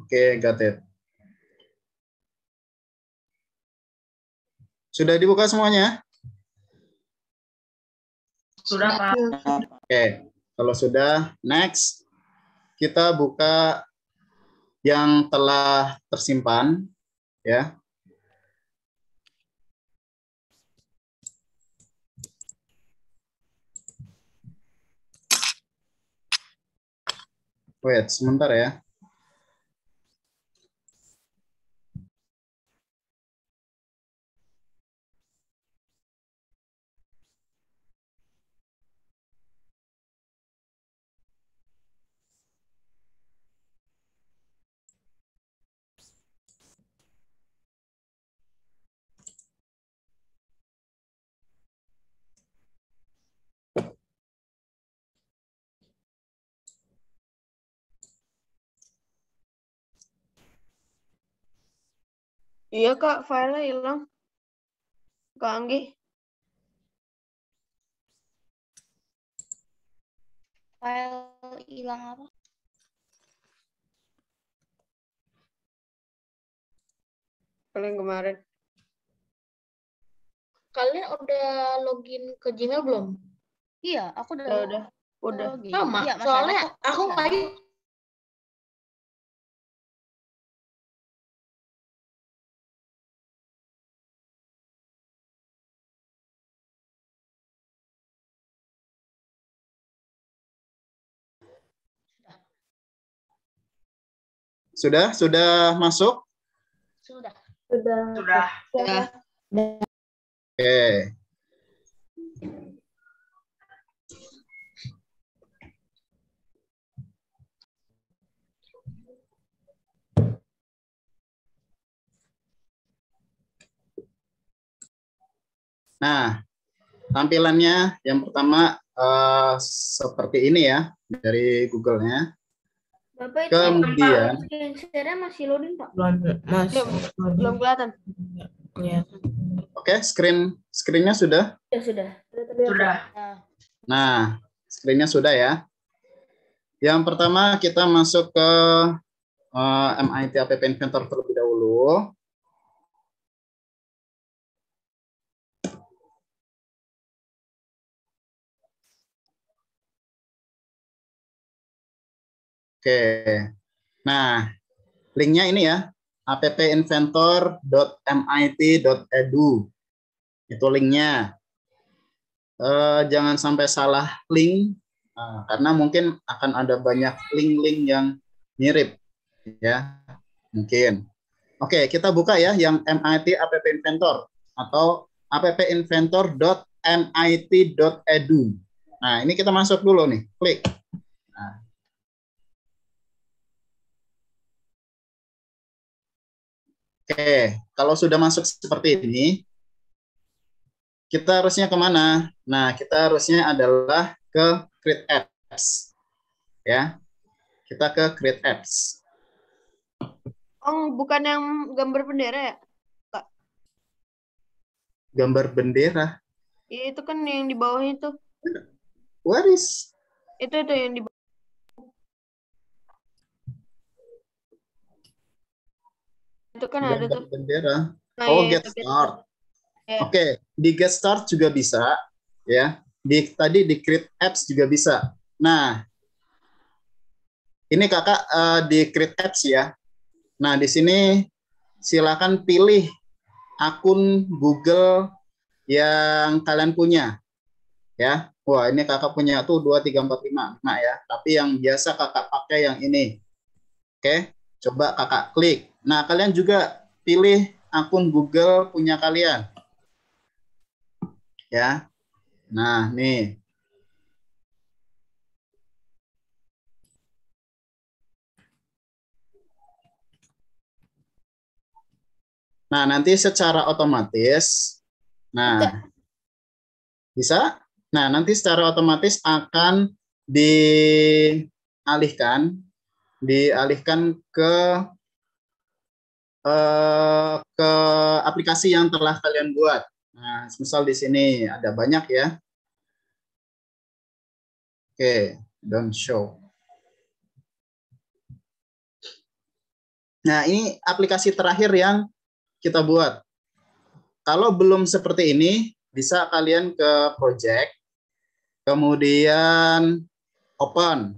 Oke, got it. Sudah dibuka semuanya? Sudah, Pak. Oke, kalau sudah, next. Kita buka yang telah tersimpan, ya. Wait, sebentar ya. Iya Kak, filenya hilang. Kak Anggi. File hilang apa? Kalian kemarin. Kalian udah login ke Gmail belum? Iya, aku Udah. login. Sama, Iya, masih soalnya ada kok. aku Masih ada. lagi Sudah masuk? Sudah. sudah. Oke. Nah, tampilannya yang pertama seperti ini ya dari Google-nya. Bapak itu Kemudian screen share-nya masih loading, Pak? Belum kelihatan. oke, screen-nya sudah. Ya, sudah. Sudah. Nah, screen-nya sudah ya. Yang pertama kita masuk ke MIT App Inventor terlebih dahulu. Oke. Nah, linknya ini ya, appinventor.mit.edu. Itu linknya. Jangan sampai salah link, karena mungkin akan ada banyak link-link yang mirip, ya, mungkin. Oke, kita buka ya yang MIT App Inventor atau appinventor.mit.edu. Nah, ini kita masuk dulu nih, klik. Nah. Oke, kalau sudah masuk seperti ini, kita harusnya kemana? Nah, kita harusnya adalah ke Create Apps. Ya, kita ke Create Apps. Oh, bukan yang gambar bendera ya? Kak. Gambar bendera. Iya, itu kan yang di bawah itu. What is? Itu yang di bawah. Itu kan ada Gambar tuh. bendera. Nah, Oh, ya, Get Start. Ya. Oke, di Get Start juga bisa, ya. Tadi di Create Apps juga bisa. Nah, ini kakak di Create Apps ya. Nah, di sini silakan pilih akun Google yang kalian punya, ya. Wah, ini kakak punya tuh 2, 3, 4, 5 ya. Tapi yang biasa kakak pakai yang ini. Oke, coba kakak klik. Nah, kalian juga pilih akun Google punya kalian. Ya. Nah, nih. Nah, nanti secara otomatis, nah, bisa? Nah, nanti secara otomatis akan dialihkan ke aplikasi yang telah kalian buat. Nah, misal di sini ada banyak ya. Oke, don't show. Nah, ini aplikasi terakhir yang kita buat. Kalau belum seperti ini, bisa kalian ke project, kemudian open.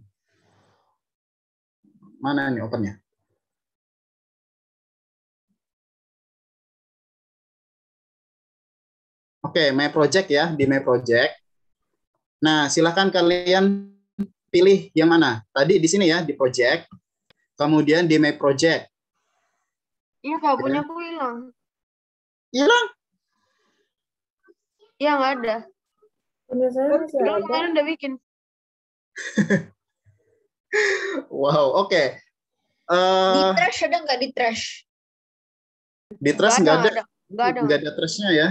Mana nih opennya? Oke, My Project ya, di My Project. Nah, silakan kalian pilih yang mana. Tadi di sini ya, di Project, kemudian di My Project. Iya, Kak, punya aku hilang. Hilang? Iya, nggak ada. Punya saya masih Padahal ada. kemarin udah bikin. Wow, oke. Di trash ada nggak di trash? Di trash nggak ada, Nggak ada. trashnya ya.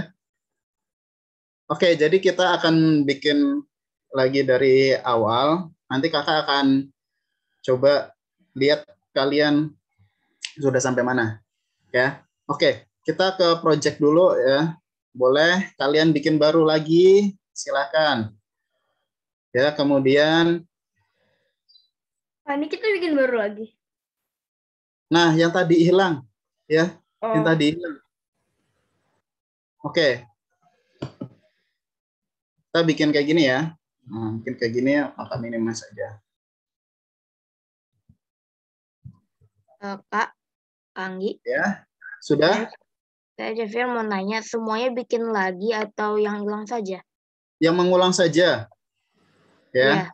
Oke, jadi kita akan bikin lagi dari awal. Nanti kakak akan coba lihat kalian sudah sampai mana. Ya, oke. Kita ke project dulu ya. Boleh kalian bikin baru lagi, silakan. Ya, kemudian. Ini kita bikin baru lagi. Nah, yang tadi hilang, ya, yang Oh. tadi hilang. Oke. Kita bikin kayak gini ya. Nah, bikin kayak gini, maka minimize saja. Kak, Anggi. Ya, sudah? Saya Jafir mau nanya, semuanya bikin lagi atau yang hilang saja? Yang mengulang saja. Ya. Iya.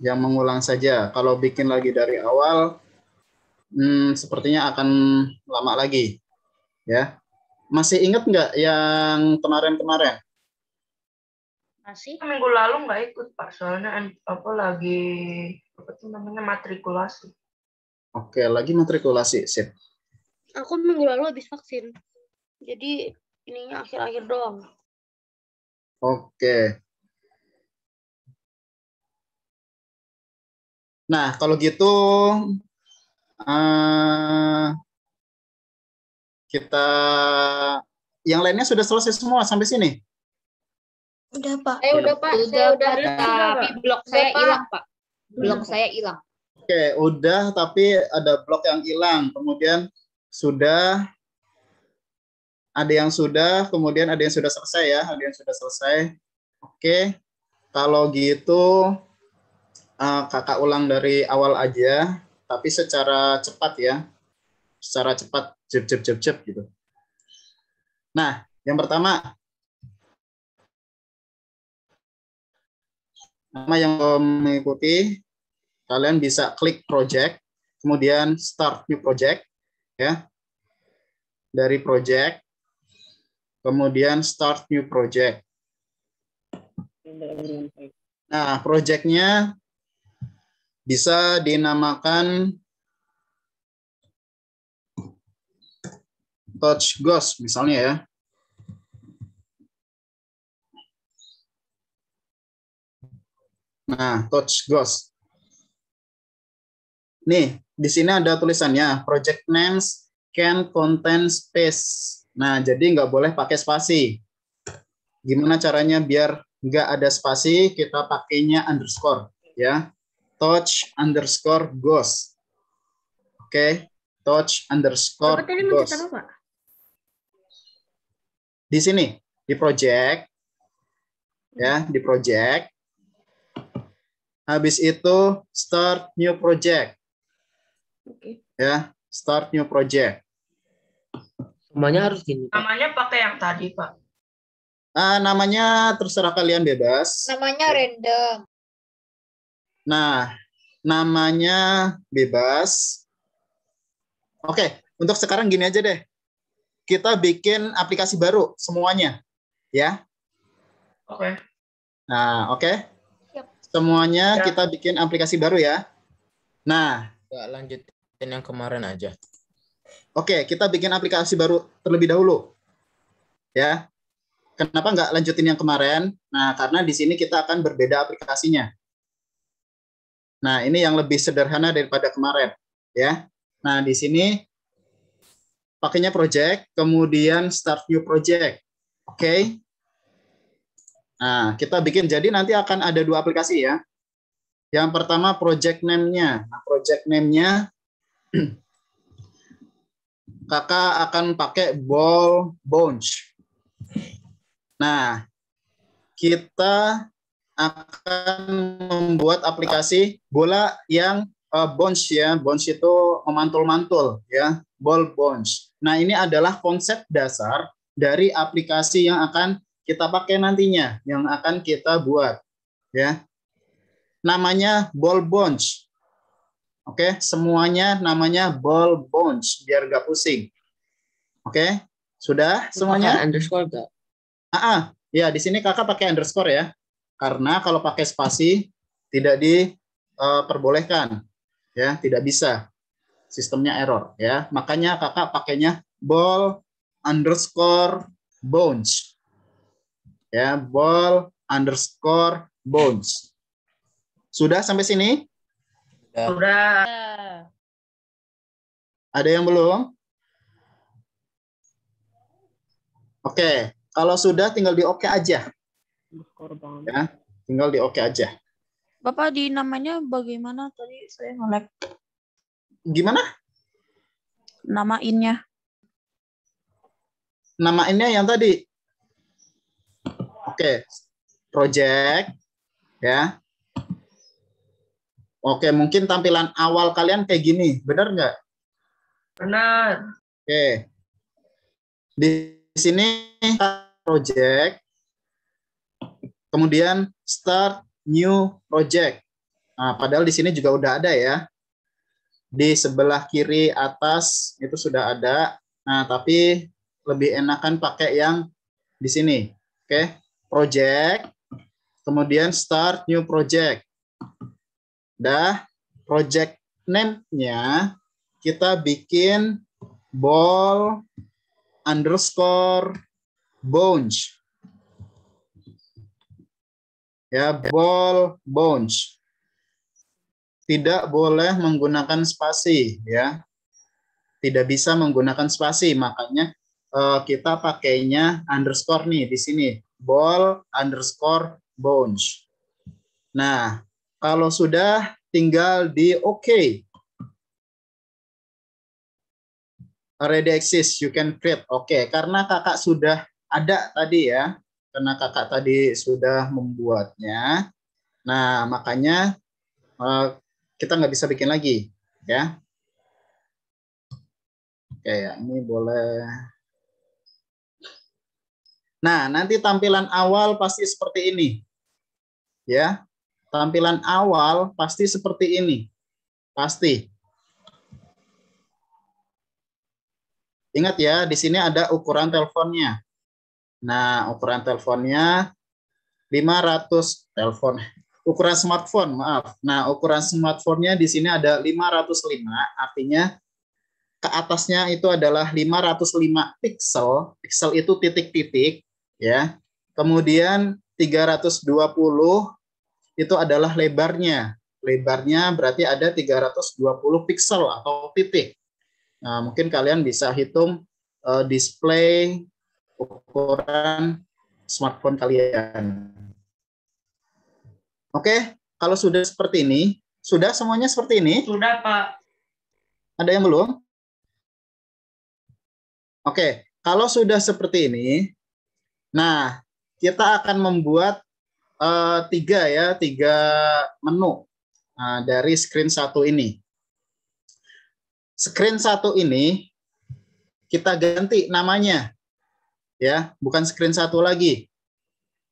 Yang mengulang saja. Kalau bikin lagi dari awal, sepertinya akan lama lagi. Ya. Masih ingat nggak yang kemarin-kemarin? Masih? Minggu lalu nggak ikut Pak, soalnya lagi matrikulasi. Oke, lagi matrikulasi. Sip. Aku minggu lalu habis vaksin. Jadi ininya akhir-akhir doang. Oke. Nah, kalau gitu kita yang lainnya sudah selesai semua sampai sini. Udah, Pak. Udah, Pak. Saya udah. Tapi blok saya hilang, Pak. Blok saya hilang. Oke, udah tapi ada blok yang hilang. Kemudian sudah ada yang sudah, kemudian ada yang sudah selesai ya, ada yang sudah selesai. Oke, kalau gitu kakak ulang dari awal aja, tapi secara cepat ya, secara cepat, jep gitu. Nah, yang pertama, nama yang mengikuti, kalian bisa klik project, kemudian start new project, ya, dari project, kemudian start new project. Nah, projectnya bisa dinamakan Touch Ghost misalnya ya. Nah, Touch Ghost. Nih, di sini ada tulisannya project names can contain space. Nah, jadi nggak boleh pakai spasi. Gimana caranya biar nggak ada spasi? Kita pakainya underscore ya. Touch underscore ghost. Oke, touch underscore ghost. Di sini, di project, ya, di project. Habis itu start new project. Oke. Ya, start new project. Semuanya harus gini, Pak. Namanya pakai yang tadi, Pak. Namanya terserah kalian bebas. Namanya random. Nah, namanya bebas. Oke, untuk sekarang gini aja deh. Kita bikin aplikasi baru semuanya, ya. Oke. Nah, oke. Siap. Semuanya Siap. kita bikin aplikasi baru ya. Nah, Nggak lanjutin yang kemarin aja. oke, kita bikin aplikasi baru terlebih dahulu. Ya. Kenapa nggak lanjutin yang kemarin? Nah, karena di sini kita akan berbeda aplikasinya. Nah, ini yang lebih sederhana daripada kemarin, ya. Nah, di sini pakainya project, kemudian start new project. Oke. Nah, kita bikin, jadi nanti akan ada dua aplikasi ya. Yang pertama project name-nya. Nah, project name-nya kakak akan pakai ball bounce. Nah, kita akan membuat aplikasi bola yang bounce ya. Bounce itu memantul-mantul ya, ball bounce. Nah, ini adalah konsep dasar dari aplikasi yang akan kita pakai nantinya, yang akan kita buat ya. Namanya ball bounce. Oke, semuanya namanya ball bounce biar gak pusing. Oke, sudah semuanya? Pakai underscore gak? Ya di sini kakak pakai underscore ya. Karena kalau pakai spasi tidak diperbolehkan, ya tidak bisa, sistemnya error ya. Makanya kakak pakainya ball underscore bounce, ya ball underscore bounce. Sudah sampai sini? Sudah. Ada yang belum? Oke, kalau sudah tinggal di oke aja. Ya, tinggal di oke aja. Bapak di namanya bagaimana tadi saya nge-lag? Gimana? Namainnya. Namainnya yang tadi. Oke, project ya. Oke, mungkin tampilan awal kalian kayak gini, benar nggak? Benar. Oke, di sini project, kemudian start new project. Nah, padahal di sini juga udah ada ya. Di sebelah kiri atas itu sudah ada. Nah, tapi lebih enakan pakai yang di sini. Oke, project, kemudian start new project. Dah, project name-nya kita bikin ball underscore bounce. Ya, ball bounce. Tidak boleh menggunakan spasi ya. Tidak bisa menggunakan spasi, makanya kita pakainya underscore nih di sini, ball underscore bounce. Nah, kalau sudah tinggal di OK. Already exists, you can create. Oke, karena kakak sudah ada tadi ya. Karena kakak tadi sudah membuatnya. Nah, makanya kita nggak bisa bikin lagi. Ya. Oke, ya, ini boleh. Nah, nanti tampilan awal pasti seperti ini. Ya. Tampilan awal pasti seperti ini. Pasti. Ingat ya, di sini ada ukuran teleponnya. Nah, ukuran teleponnya 500 telepon. Ukuran smartphone, maaf. Nah, ukuran smartphone-nya di sini ada 505, artinya ke atasnya itu adalah 505 pixel. Pixel itu titik-titik, ya. Kemudian 320 itu adalah lebarnya. Lebarnya berarti ada 320 pixel atau titik. Nah, mungkin kalian bisa hitung display ukuran smartphone kalian. Oke, kalau sudah seperti ini, sudah semuanya seperti ini? Sudah, Pak. Ada yang belum? Oke, kalau sudah seperti ini, nah kita akan membuat tiga menu dari screen satu ini. Screen satu ini kita ganti namanya, ya, bukan screen satu lagi,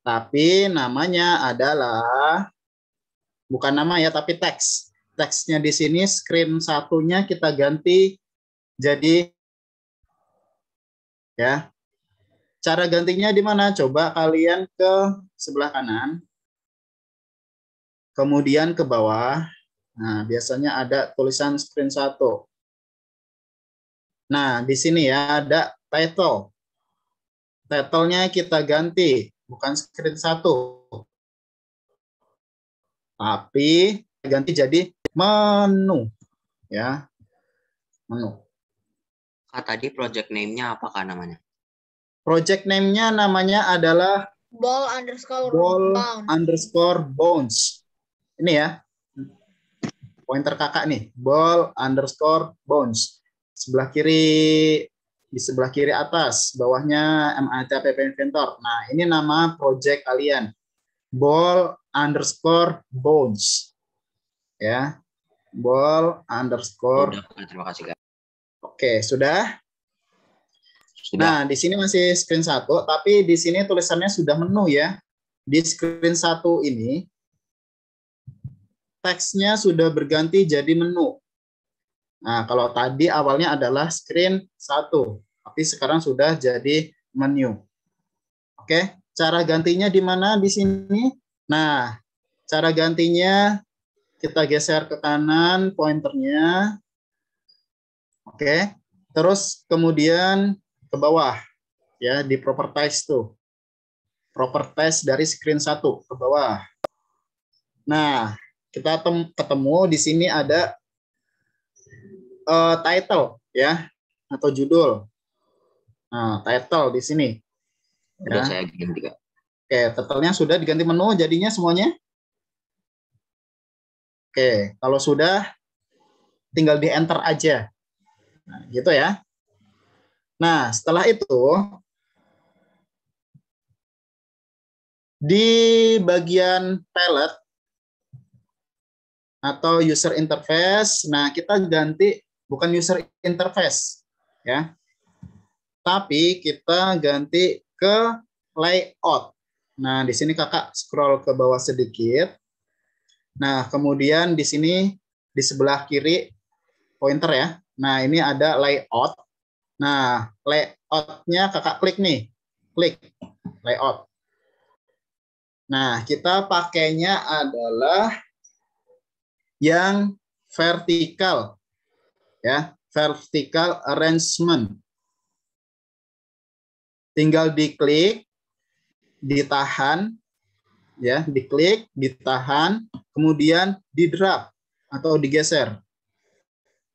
tapi namanya adalah bukan nama ya, tapi teks. Teksnya di sini screen satunya kita ganti jadi, ya. Cara gantinya di mana? Coba kalian ke sebelah kanan, kemudian ke bawah. Nah, biasanya ada tulisan screen satu. Nah, di sini ya ada title. Title-nya kita ganti, bukan screen satu, tapi ganti jadi menu, ya, menu. Tadi project name-nya apakah namanya? Project name-nya namanya adalah Ball underscore bounce. Ini ya, pointer kakak nih, ball underscore bounce. sebelah kiri, di sebelah kiri atas, bawahnya MAT App Inventor. Nah, ini nama project kalian. Ball_bones. Ya. Ball_. Terima kasih, Kak. Oke, sudah? Sudah. Nah, di sini masih screen 1, tapi di sini tulisannya sudah menu ya. Di screen 1 ini, teksnya sudah berganti jadi menu. Nah, kalau tadi awalnya adalah screen 1, tapi sekarang sudah jadi menu. Oke, cara gantinya di mana di sini? Nah, cara gantinya kita geser ke kanan pointernya. Oke, terus kemudian ke bawah ya di properties tuh. Properties dari screen 1 ke bawah. Nah, kita ketemu di sini ada title ya atau judul. Nah, title di sini. Sudah Ya. saya ganti, Kak. Oke, title-nya sudah diganti menu jadinya semuanya. Oke, kalau sudah tinggal di enter aja. Nah, gitu ya. Nah, setelah itu di bagian palette atau user interface, nah kita ganti bukan user interface ya. Tapi kita ganti ke layout. Nah, di sini Kakak scroll ke bawah sedikit. Nah, kemudian di sini di sebelah kiri pointer ya. Nah, ini ada layout. Nah, layout-nya Kakak klik nih. Klik layout. Nah, kita pakainya adalah yang vertikal. Ya, vertical arrangement. Tinggal diklik, ditahan, ya, diklik, ditahan, kemudian di drag atau digeser.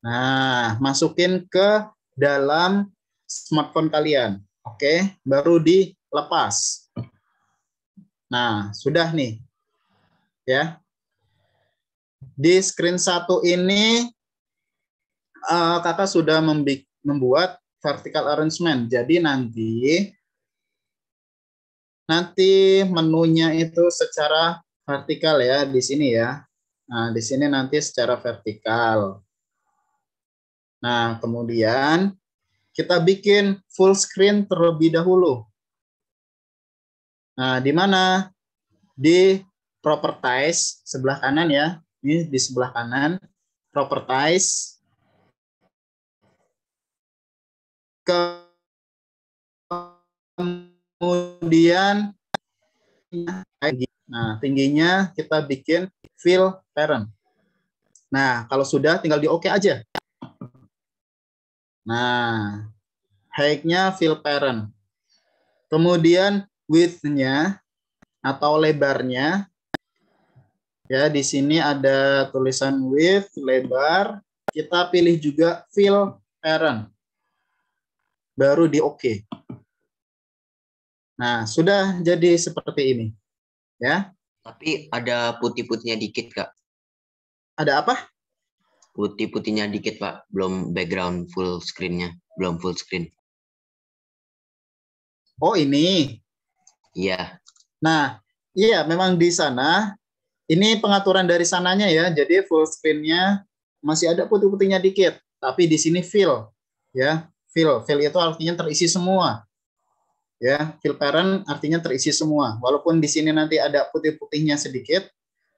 Nah, masukin ke dalam smartphone kalian. Oke, baru dilepas. Nah, sudah nih. Ya. Di screen 1 ini Kakak sudah membuat vertical arrangement. Jadi nanti menunya itu secara vertikal ya di sini ya. Nah, di sini nanti secara vertikal. Nah, kemudian kita bikin full screen terlebih dahulu. Nah, di mana? Di properties sebelah kanan ya. Ini di sebelah kanan. Properties. Kemudian nah, tingginya kita bikin fill parent. Nah, kalau sudah tinggal di OK aja. Nah, height-nya fill parent. Kemudian width-nya atau lebarnya ya di sini ada tulisan width, lebar. Kita pilih juga fill parent. Baru di OK. Nah, sudah jadi seperti ini. Ya. Tapi ada putih-putihnya dikit, Kak. Ada apa? Putih-putihnya dikit, Pak. Belum background full screen-nya. Belum full screen. Oh, ini. Iya. Nah, iya memang di sana. Ini pengaturan dari sananya ya. Jadi full screen-nya masih ada putih-putihnya dikit. Tapi di sini fill. Ya, fill. Fill itu artinya terisi semua. Ya, fill parent artinya terisi semua. Walaupun di sini nanti ada putih-putihnya sedikit.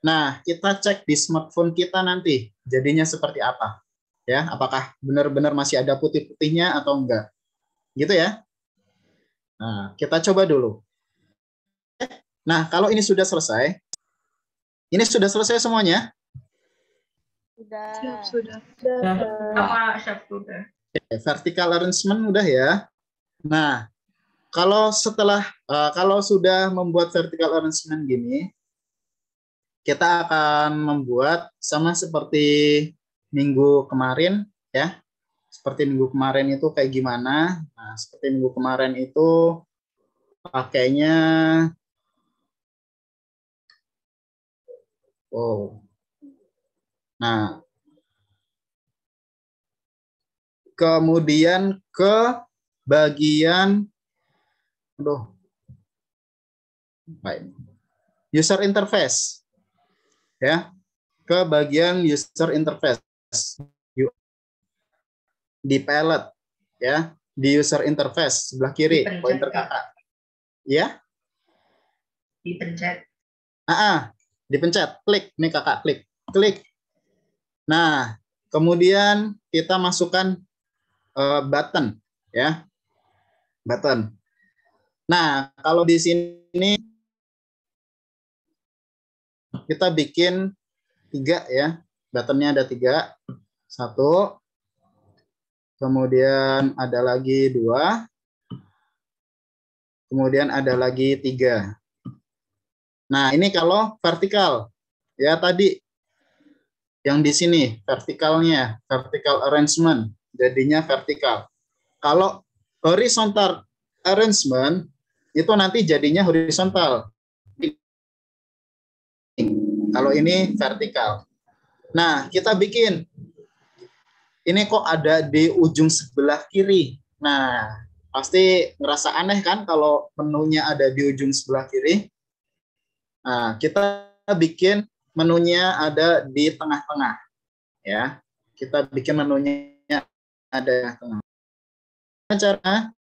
Nah, kita cek di smartphone kita nanti jadinya seperti apa. Ya, apakah benar-benar masih ada putih-putihnya atau enggak. Gitu ya. Nah, kita coba dulu. Nah, kalau ini sudah selesai. Ini sudah selesai semuanya? Sudah. Sama siap sudah. Vertical arrangement udah ya. Nah, kalau sudah membuat vertical arrangement gini, kita akan membuat sama seperti minggu kemarin ya. Seperti minggu kemarin itu kayak gimana? Nah, seperti minggu kemarin itu pakainya Nah, kemudian ke bagian user interface, ya, ke bagian user interface di palette, ya, di user interface sebelah kiri, pointer kakak, ya, Dipencet. Dipencet, klik, nih kakak klik. Nah, kemudian kita masukkan button, ya, button. Nah, kalau di sini kita bikin 3, ya, buttonnya ada 3, 1, kemudian ada lagi 2, kemudian ada lagi 3. Nah, ini kalau vertikal, ya, tadi yang di sini vertikalnya, vertical arrangement, jadinya vertikal. Kalau horizontal arrangement itu nanti jadinya horizontal. Kalau ini vertikal. Nah, kita bikin. Ini kok ada di ujung sebelah kiri. Nah, pasti ngerasa aneh kan kalau menunya ada di ujung sebelah kiri. Nah, kita bikin menunya ada di tengah-tengah, ya. Kita bikin menunya ada di tengah. Cara,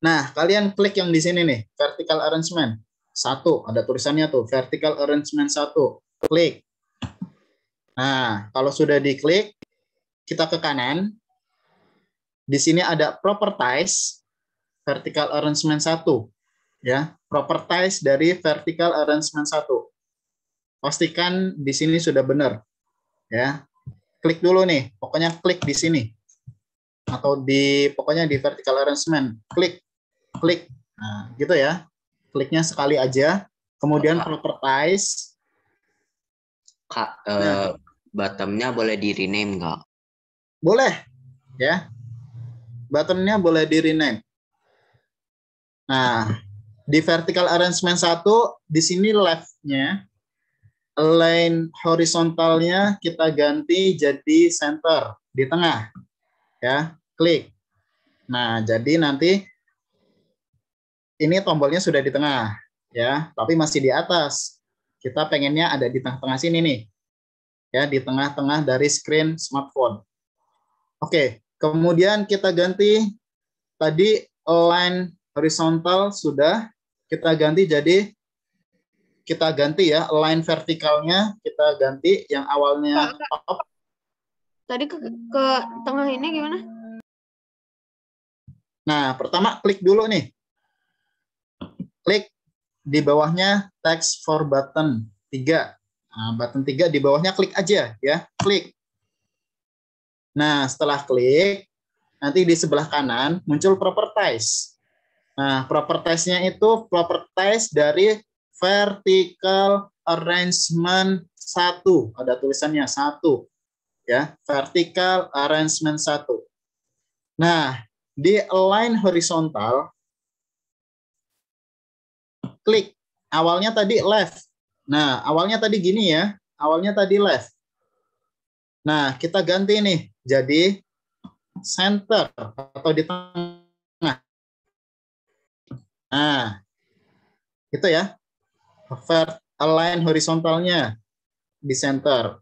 nah, kalian klik yang di sini nih, vertical arrangement 1, ada tulisannya tuh, vertical arrangement 1, klik. Nah, kalau sudah diklik, kita ke kanan. Di sini ada properties vertical arrangement 1. Ya, properties dari vertical arrangement 1. Pastikan di sini sudah benar. Ya. Klik dulu nih, pokoknya klik di sini. Atau pokoknya di vertical arrangement, klik. Nah, gitu ya. Kliknya sekali aja. Kemudian properties. Kak, bottomnya boleh di rename nggak? Boleh, ya. Buttonnya boleh di rename. Nah, di vertical arrangement 1, di sini left-nya, line horizontalnya kita ganti jadi center, di tengah. Ya, klik. Nah, jadi nanti ini tombolnya sudah di tengah, ya, tapi masih di atas. Kita pengennya ada di tengah-tengah sini nih. Ya, di tengah-tengah dari screen smartphone. Oke, kemudian kita ganti tadi line horizontal sudah kita ganti jadi ya line vertikalnya kita ganti yang awalnya top. Tadi ke tengah ini gimana? Nah, pertama klik dulu nih. Klik di bawahnya text for button 3. Nah, button 3 di bawahnya klik aja ya, klik. Nah, setelah klik, nanti di sebelah kanan muncul properties. Nah, propertiesnya itu properties dari vertical arrangement 1. Ada tulisannya 1. Ya, vertical arrangement 1. Nah, di align horizontal, klik. Awalnya tadi left. Nah, awalnya tadi gini ya. Awalnya tadi left. Nah, kita ganti nih. Jadi, center atau di tengah. Nah, itu ya. Align horizontalnya di center.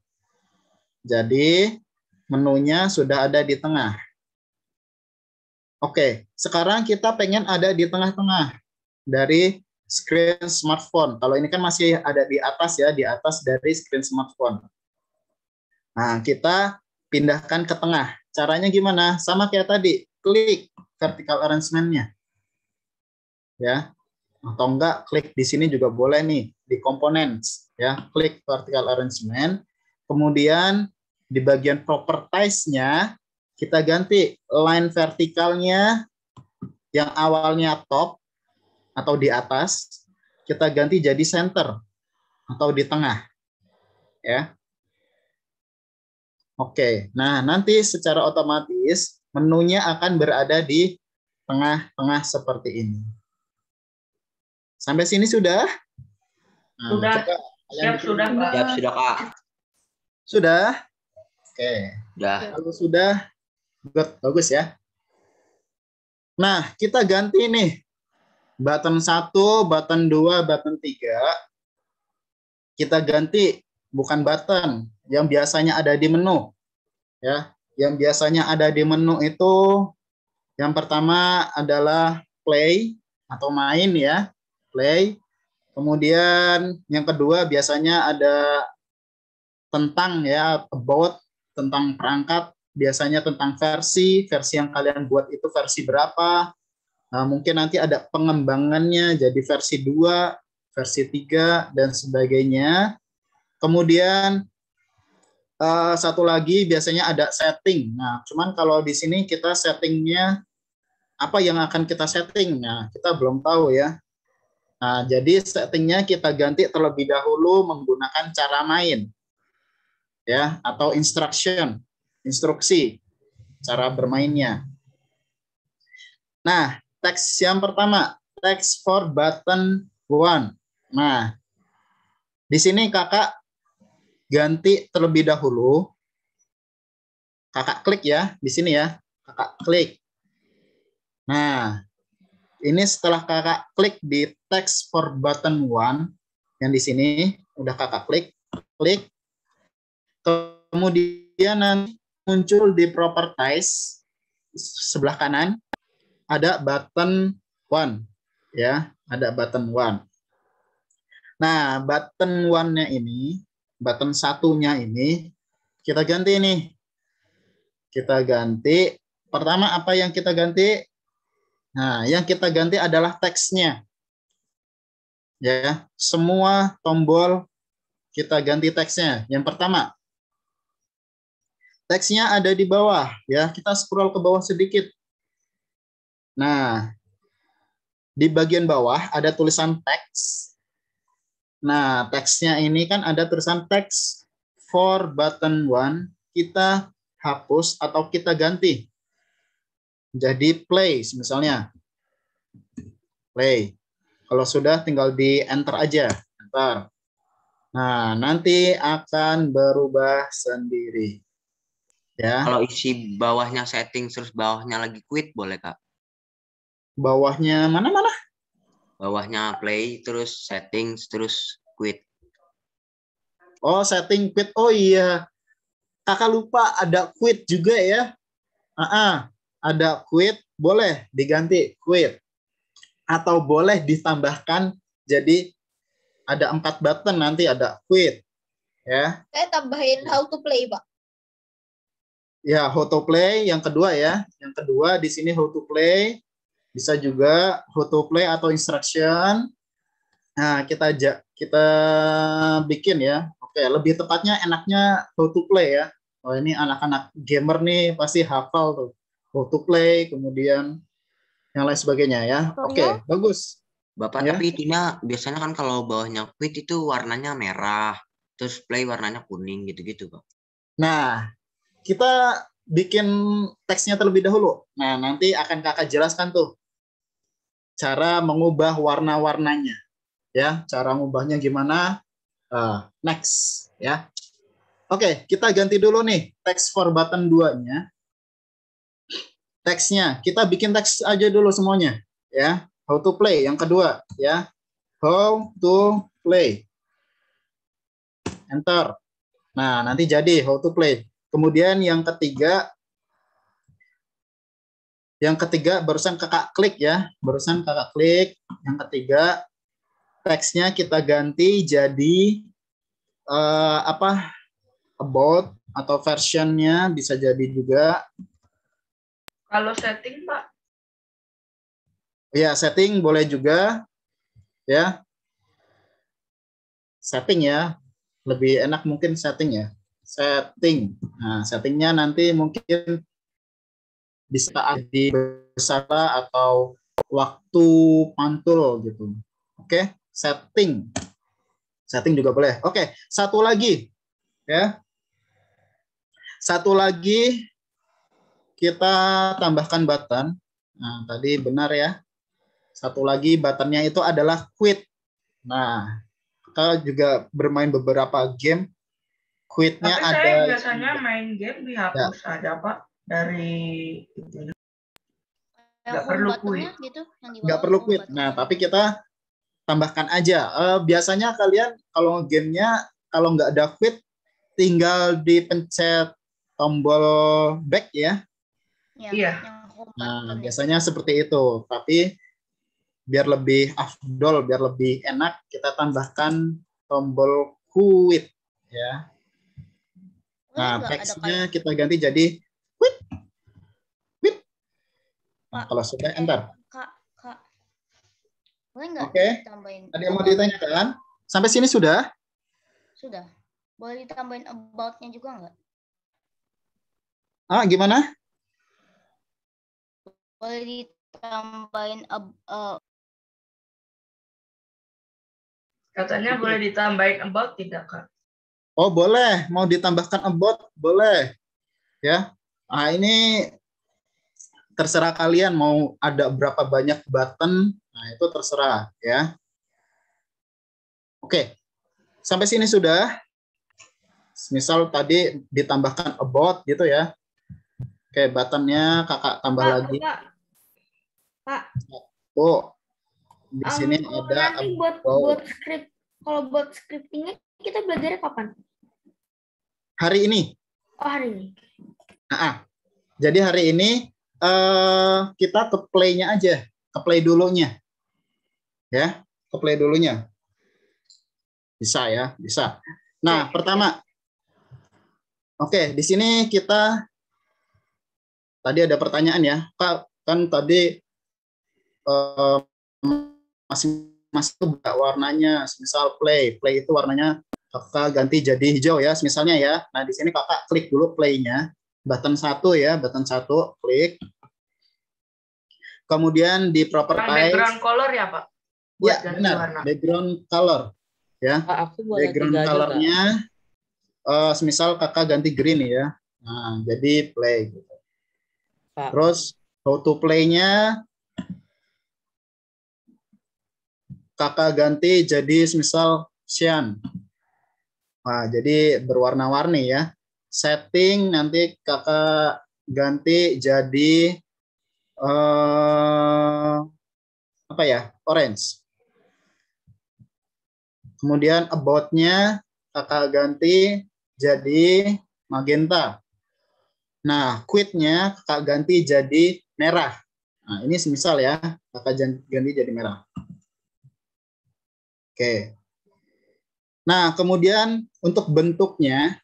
Jadi, menunya sudah ada di tengah. Oke, sekarang kita pengen ada di tengah-tengah dari screen smartphone. Kalau ini kan masih ada di atas ya, di atas dari screen smartphone. Nah, kita pindahkan ke tengah. Caranya gimana? Sama kayak tadi, klik vertical arrangement-nya. Ya. Atau enggak, klik di sini juga boleh nih, di components. Ya, klik vertical arrangement. Kemudian di bagian properties-nya, kita ganti line vertikalnya yang awalnya top atau di atas, kita ganti jadi center atau di tengah. Ya. Oke, nah nanti secara otomatis menunya akan berada di tengah-tengah seperti ini. Sampai sini sudah? Nah, sudah. Siap, sudah, Pak. Siap, sudah, Kak. Sudah? Oke. Sudah. Kalau sudah, Good, bagus ya. Nah, kita ganti nih. Button 1, button 2, button 3. Kita ganti bukan button yang biasanya ada di menu. Ya, yang biasanya ada di menu itu yang pertama adalah play atau main ya, play. Kemudian yang kedua biasanya ada tentang ya, about, tentang perangkat, biasanya tentang versi yang kalian buat itu versi berapa. Nah, mungkin nanti ada pengembangannya jadi versi 2, versi 3, dan sebagainya. Kemudian satu lagi biasanya ada setting. Nah, cuman kalau di sini kita settingnya apa yang akan kita setting? Nah, kita belum tahu ya. Nah, jadi settingnya kita ganti terlebih dahulu menggunakan cara main. Ya, atau instruksi, cara bermainnya. Nah, teks yang pertama, teks for button 1. Nah, di sini kakak ganti terlebih dahulu. Kakak klik ya, di sini ya. Kakak klik. Nah, ini setelah kakak klik di teks for button 1, yang di sini, udah kakak klik. Kemudian nanti muncul di properties sebelah kanan, ada button 1 ya, ada button 1. Nah, button 1-nya ini, button satunya ini kita ganti nih. Kita ganti. Pertama apa yang kita ganti? Nah, yang kita ganti adalah teksnya. Ya, semua tombol kita ganti teksnya. Yang pertama, teksnya ada di bawah ya. Kita scroll ke bawah sedikit. Nah, di bagian bawah ada tulisan teks. Nah, teksnya ini kan ada tulisan teks for button 1. Kita hapus atau kita ganti. Jadi play misalnya. Play. Kalau sudah tinggal di enter aja. Enter. Nah, nanti akan berubah sendiri. Ya. Kalau isi bawahnya setting terus bawahnya lagi quit boleh Kak? Bawahnya mana-mana? Bawahnya play terus settings terus quit. Oh, setting quit. Oh iya. Kakak lupa ada quit juga ya. Ada quit, boleh diganti quit. Atau boleh ditambahkan jadi ada 4 button nanti ada quit. Ya. Saya tambahin how to play, Pak. Ya, how to play yang kedua ya. Yang kedua di sini how to play. Bisa juga how to play atau instruction. Nah, kita bikin ya. Oke, lebih tepatnya enaknya how to play ya. Oh, ini anak-anak gamer nih pasti hafal tuh. How to play, kemudian yang lain sebagainya ya. Oke, bagus. Bapak, ya. tapi itunya biasanya kan kalau bawahnya quit itu warnanya merah, terus play warnanya kuning gitu-gitu, Pak. Nah, kita bikin teksnya terlebih dahulu. Nah, nanti akan kakak jelaskan tuh cara mengubah warna-warnanya. Ya, cara mengubahnya gimana? Next, ya. Oke, kita ganti dulu nih teks for button 2-nya. Teksnya, kita bikin teks aja dulu semuanya, ya. How to play yang kedua, ya. How to play. Enter. Nah, nanti jadi how to play. Kemudian yang ketiga barusan kakak klik ya. Barusan kakak klik. Yang ketiga teksnya kita ganti jadi about atau versionnya bisa jadi juga. Kalau setting, Pak? Ya, setting boleh juga. Ya. Setting ya. Lebih enak mungkin setting ya. Setting. Nah, settingnya nanti mungkin bisa di bersara atau waktu pantul gitu. Oke, setting. Setting juga boleh. Oke, satu lagi. Ya. Satu lagi kita tambahkan button. Nah, tadi benar ya. Satu lagi buttonnya itu adalah quit. Nah, kita juga bermain beberapa game. Quitnya Tapi ada. saya biasanya main game dihapus aja, Pak. dari itu. Yang Nggak perlu home buttonnya quit. gitu, yang di Nggak bawah perlu home quit. buttonnya. Nah, tapi kita tambahkan aja. Biasanya kalian kalau gamenya kalau nggak ada quit, tinggal dipencet tombol back ya. Ya, Iya. yang home Nah, button ya. biasanya seperti itu. Tapi biar lebih afdol, biar lebih enak, kita tambahkan tombol quit ya. Boleh Nah, nggak ada text-nya kayak kita ganti jadi quit. Quit. Nah, Pak, kalau sudah enter. Kak, boleh nggak Oke. ditambahin Ada yang mau about? ditanyakan? Sampai sini sudah? Sudah. Boleh ditambahin about-nya juga nggak? Gimana? Boleh ditambahin Katanya boleh ditambahin about tidak, Kak? Oh, boleh. Mau ditambahkan about? Boleh. Ya. Nah, ini terserah kalian mau ada berapa banyak button. Nah, itu terserah ya. Oke. Sampai sini sudah. Misal tadi ditambahkan about gitu ya. Oke, buttonnya kakak tambah lagi. Pak. Oh, di sini Kalau ada nanti buat script, kalau buat scriptingnya kita belajarnya kapan? hari ini. Oh, hari ini. Jadi hari ini kita ke play-nya aja, ke play dulunya. Ya, ke play dulunya. Bisa ya, bisa. Nah, pertama. Oke, di sini kita tadi ada pertanyaan ya. Kak, kan tadi masing-masing warnanya, misal play itu warnanya kakak ganti jadi hijau ya, misalnya ya. Nah, di sini kakak klik dulu play-nya, button 1 ya, button 1 klik. Kemudian di properties. Background color ya, Pak? Ya, benar. Warna. Background color ya. Pak, aku boleh background colornya, misal kakak ganti green ya. Nah, jadi play. Pak. Terus how to play-nya kakak ganti jadi misal cyan. Nah, jadi berwarna-warni ya. Setting nanti kakak ganti jadi apa ya? Orange. Kemudian about-nya kakak ganti jadi magenta. Nah, quit-nya kakak ganti jadi merah. Nah, ini semisal ya, kakak ganti jadi merah. Oke. Nah, kemudian untuk bentuknya,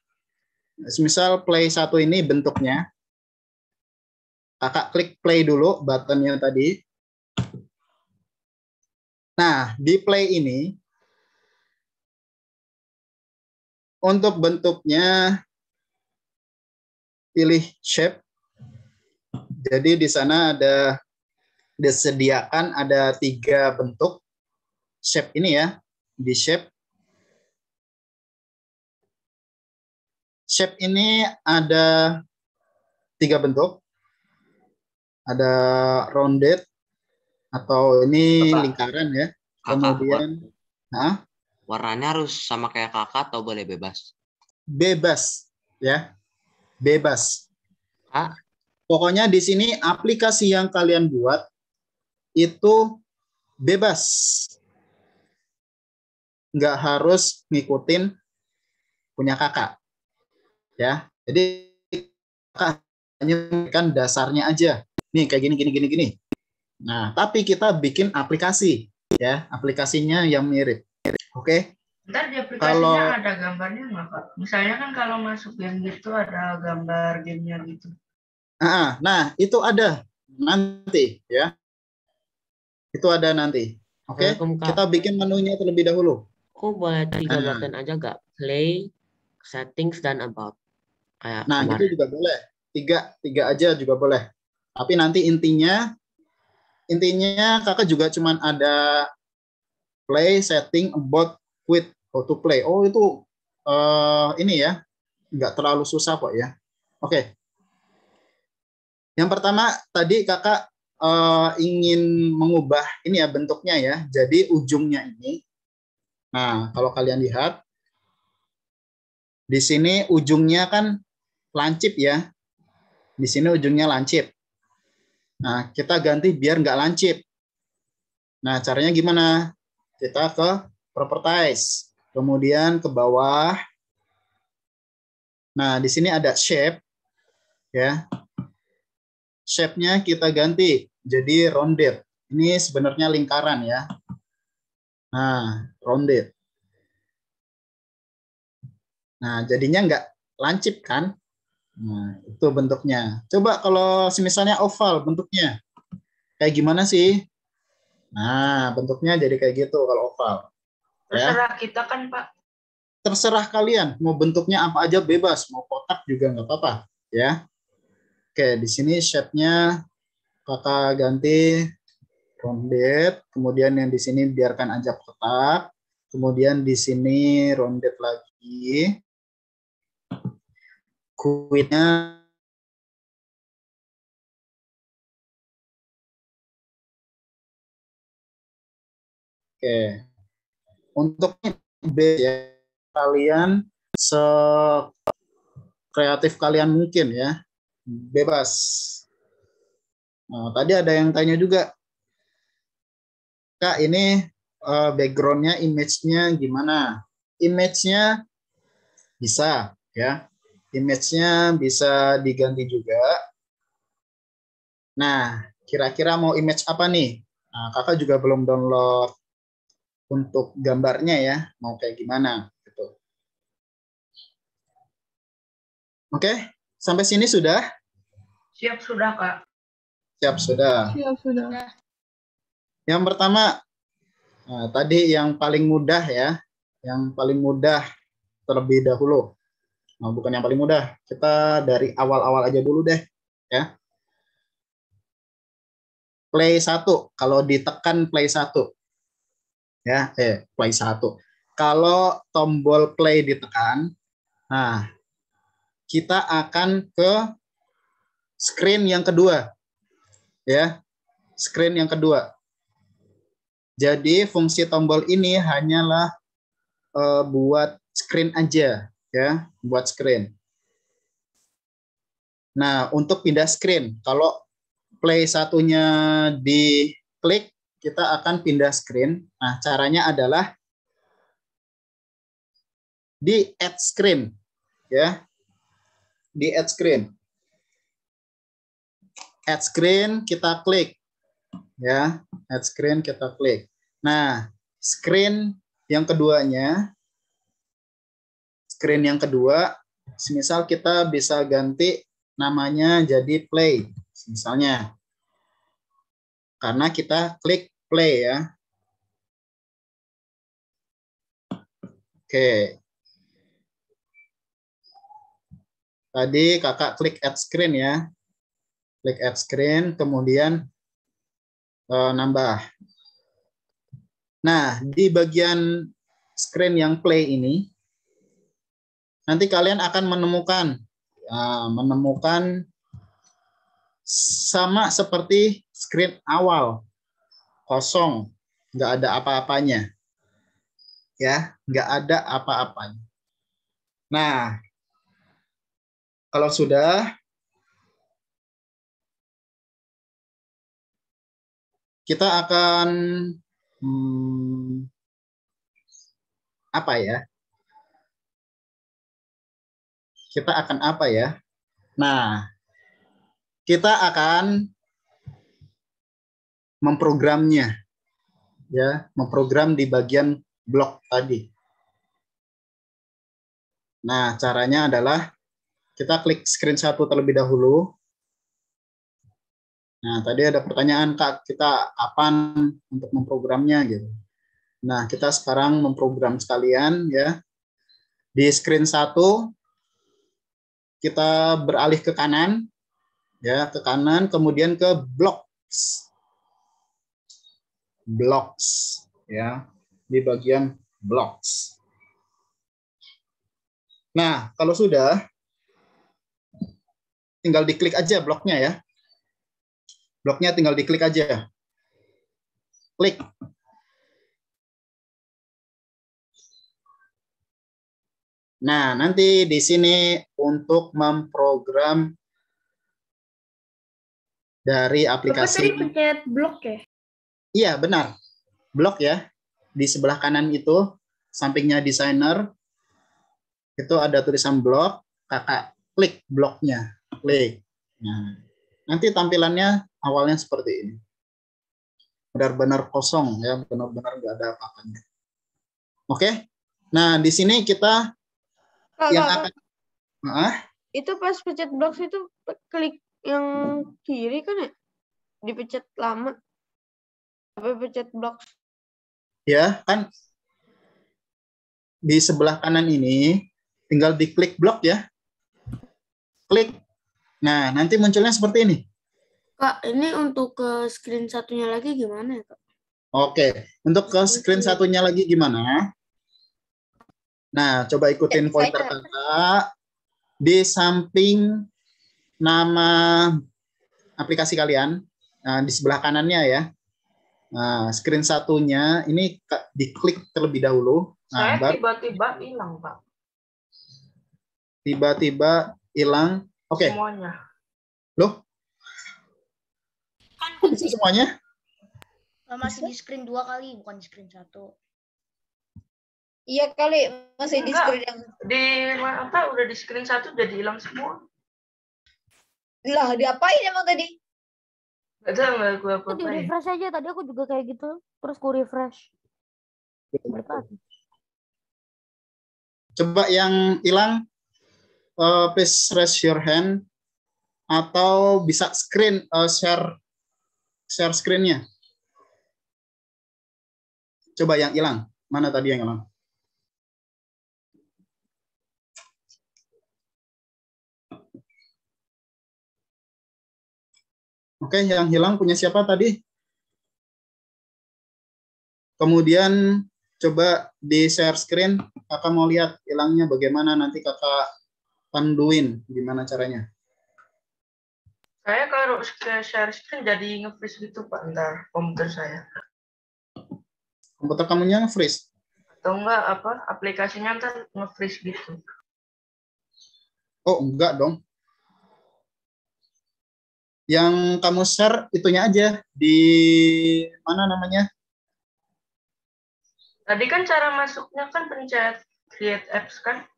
semisal play 1 ini bentuknya, kakak klik play dulu buttonnya tadi. Nah, di play ini, untuk bentuknya, pilih shape. Jadi di sana ada disediakan ada 3 bentuk shape ini ya. Di shape. Shape ini ada 3 bentuk. Ada rounded atau ini lingkaran ya. Kemudian warnanya harus sama kayak kakak atau boleh bebas? Bebas ya. Bebas. Kak. Pokoknya di sini aplikasi yang kalian buat itu bebas. Nggak harus ngikutin punya kakak. Ya. Jadi kakak hanya memberikan dasarnya aja. Nih kayak gini. Nah, tapi kita bikin aplikasi ya, aplikasinya yang mirip. Oke. Ntar di aplikasinya ada gambarnya nggak, Pak? Misalnya kan kalau masuk game gitu ada gambar gamenya gitu. Nah, itu ada nanti ya. Itu ada nanti. Oke. Kita bikin menunya terlebih dahulu. Aku boleh 3 button aja nggak? Play, settings, dan about. Kayak nah, kemarin. itu juga boleh. 3 aja juga boleh. Tapi nanti intinya kakak juga cuman ada play, setting, about, quit, how to play. Oh, itu ini ya. Nggak terlalu susah kok ya. Oke. Yang pertama tadi kakak ingin mengubah ini ya bentuknya ya. Jadi ujungnya ini. Nah, kalau kalian lihat di sini ujungnya kan lancip ya. Di sini ujungnya lancip. Nah, kita ganti biar nggak lancip. Nah, caranya gimana? Kita ke properties, kemudian ke bawah. Nah, di sini ada shape, ya. Shape-nya kita ganti jadi rounded. Ini sebenarnya lingkaran ya. Nah, rounded. Nah, jadinya nggak lancip kan? Nah, itu bentuknya. Coba kalau misalnya oval bentuknya, kayak gimana sih? Nah, bentuknya jadi kayak gitu kalau oval. Terserah kita kan, Pak. Terserah kalian, mau bentuknya apa aja bebas, mau kotak juga nggak apa-apa, ya. Oke, di sini shape-nya kakak ganti rounded, kemudian yang di sini biarkan aja kotak, kemudian di sini rounded lagi, quit-nya oke. Untuk base ya, kalian sekreatif kalian mungkin ya, bebas. Nah, tadi ada yang tanya juga, Kak, ini background-nya, image-nya gimana? Image-nya bisa, ya. Image-nya bisa diganti juga. Nah, kira-kira mau image apa nih? Nah, kakak juga belum download untuk gambarnya ya, mau kayak gimana? Gitu. Oke, sampai sini sudah? Siap sudah, Kak. Siap sudah. Siap, sudah. Yang pertama, nah, tadi yang paling mudah ya, yang paling mudah terlebih dahulu. Nah, bukan yang paling mudah, kita dari awal-awal aja dulu deh, ya. Play 1, kalau ditekan play 1. Ya, play 1. Kalau tombol play ditekan, nah, kita akan ke screen yang kedua. Ya, screen yang kedua. Jadi fungsi tombol ini hanyalah buat screen aja, ya, buat screen. Nah, untuk pindah screen, kalau play satunya diklik, kita akan pindah screen. Nah, caranya adalah di add screen, ya, di add screen. Add screen kita klik, ya, add screen kita klik. Nah, screen yang keduanya, screen yang kedua, misal kita bisa ganti namanya jadi play, misalnya, karena kita klik play ya. Oke. Tadi kakak klik add screen ya. Klik add screen, kemudian nambah. Nah, di bagian screen yang play ini, nanti kalian akan menemukan sama seperti screen awal, kosong, nggak ada apa-apanya. Ya, nggak ada apa-apanya. Nah, kalau sudah, kita akan apa ya? Kita akan apa ya? Nah, kita akan memprogramnya, ya, memprogram di bagian blok tadi. Nah, caranya adalah kita klik screen 1 terlebih dahulu. Nah, tadi ada pertanyaan, Kak, kita kapan untuk memprogramnya gitu. Nah, kita sekarang memprogram sekalian ya. Di screen 1 kita beralih ke kanan ya, ke kanan, kemudian ke blocks. Blocks ya, di bagian blocks. Nah, kalau sudah, tinggal diklik aja bloknya ya. Bloknya tinggal diklik aja. Klik. Nah, nanti di sini untuk memprogram dari Bapak aplikasi. tadi pencet blok ya? Iya, benar. Blok ya. Di sebelah kanan itu, sampingnya designer, itu ada tulisan blok, kakak klik bloknya. Klik. Nah, nanti tampilannya awalnya seperti ini. Benar-benar kosong ya, benar-benar nggak ada apa-apanya. Oke. Nah, di sini kita yang akan Itu pas pencet blok itu klik yang kiri kan ya? Dipencet lama. Apa pencet blok? ya kan di sebelah kanan ini tinggal diklik blok ya. Klik. Nah, nanti munculnya seperti ini. Kak, ini untuk ke screen satunya lagi gimana ya, Kak? Oke, untuk ke screen satunya lagi gimana? Nah, coba ikutin pointer kakak. Di samping nama aplikasi kalian, nah, di sebelah kanannya ya. Nah, screen satunya ini diklik terlebih dahulu. Nah, Saya tiba-tiba hilang, Pak. Tiba-tiba hilang. Oke. Semuanya. Loh? Kok bisa semuanya? Masih di screen 2 kali, bukan di screen 1. Iya kali, masih di Enggak. screen yang... Di apa udah di screen 1 jadi hilang semua. Lah, diapain emang tadi? Gak tahu nggak gue Di apa-apain. refresh aja, tadi aku juga kayak gitu. Terus ku refresh. Balik lagi. Coba yang hilang, please raise your hand. Atau bisa share screen-nya. Coba yang hilang. Mana tadi yang hilang? Oke, yang hilang punya siapa tadi? Kemudian coba di share screen. Kakak mau lihat hilangnya bagaimana, nanti kakak panduin gimana caranya. Saya kalau share screen jadi nge-freeze gitu, Pak, ntar komputer saya. Komputer kamunya nge-freeze? Atau enggak apa aplikasinya ntar nge-freeze gitu. Oh, enggak dong. Yang kamu share itunya aja di mana namanya? Tadi kan cara masuknya kan pencet create apps kan?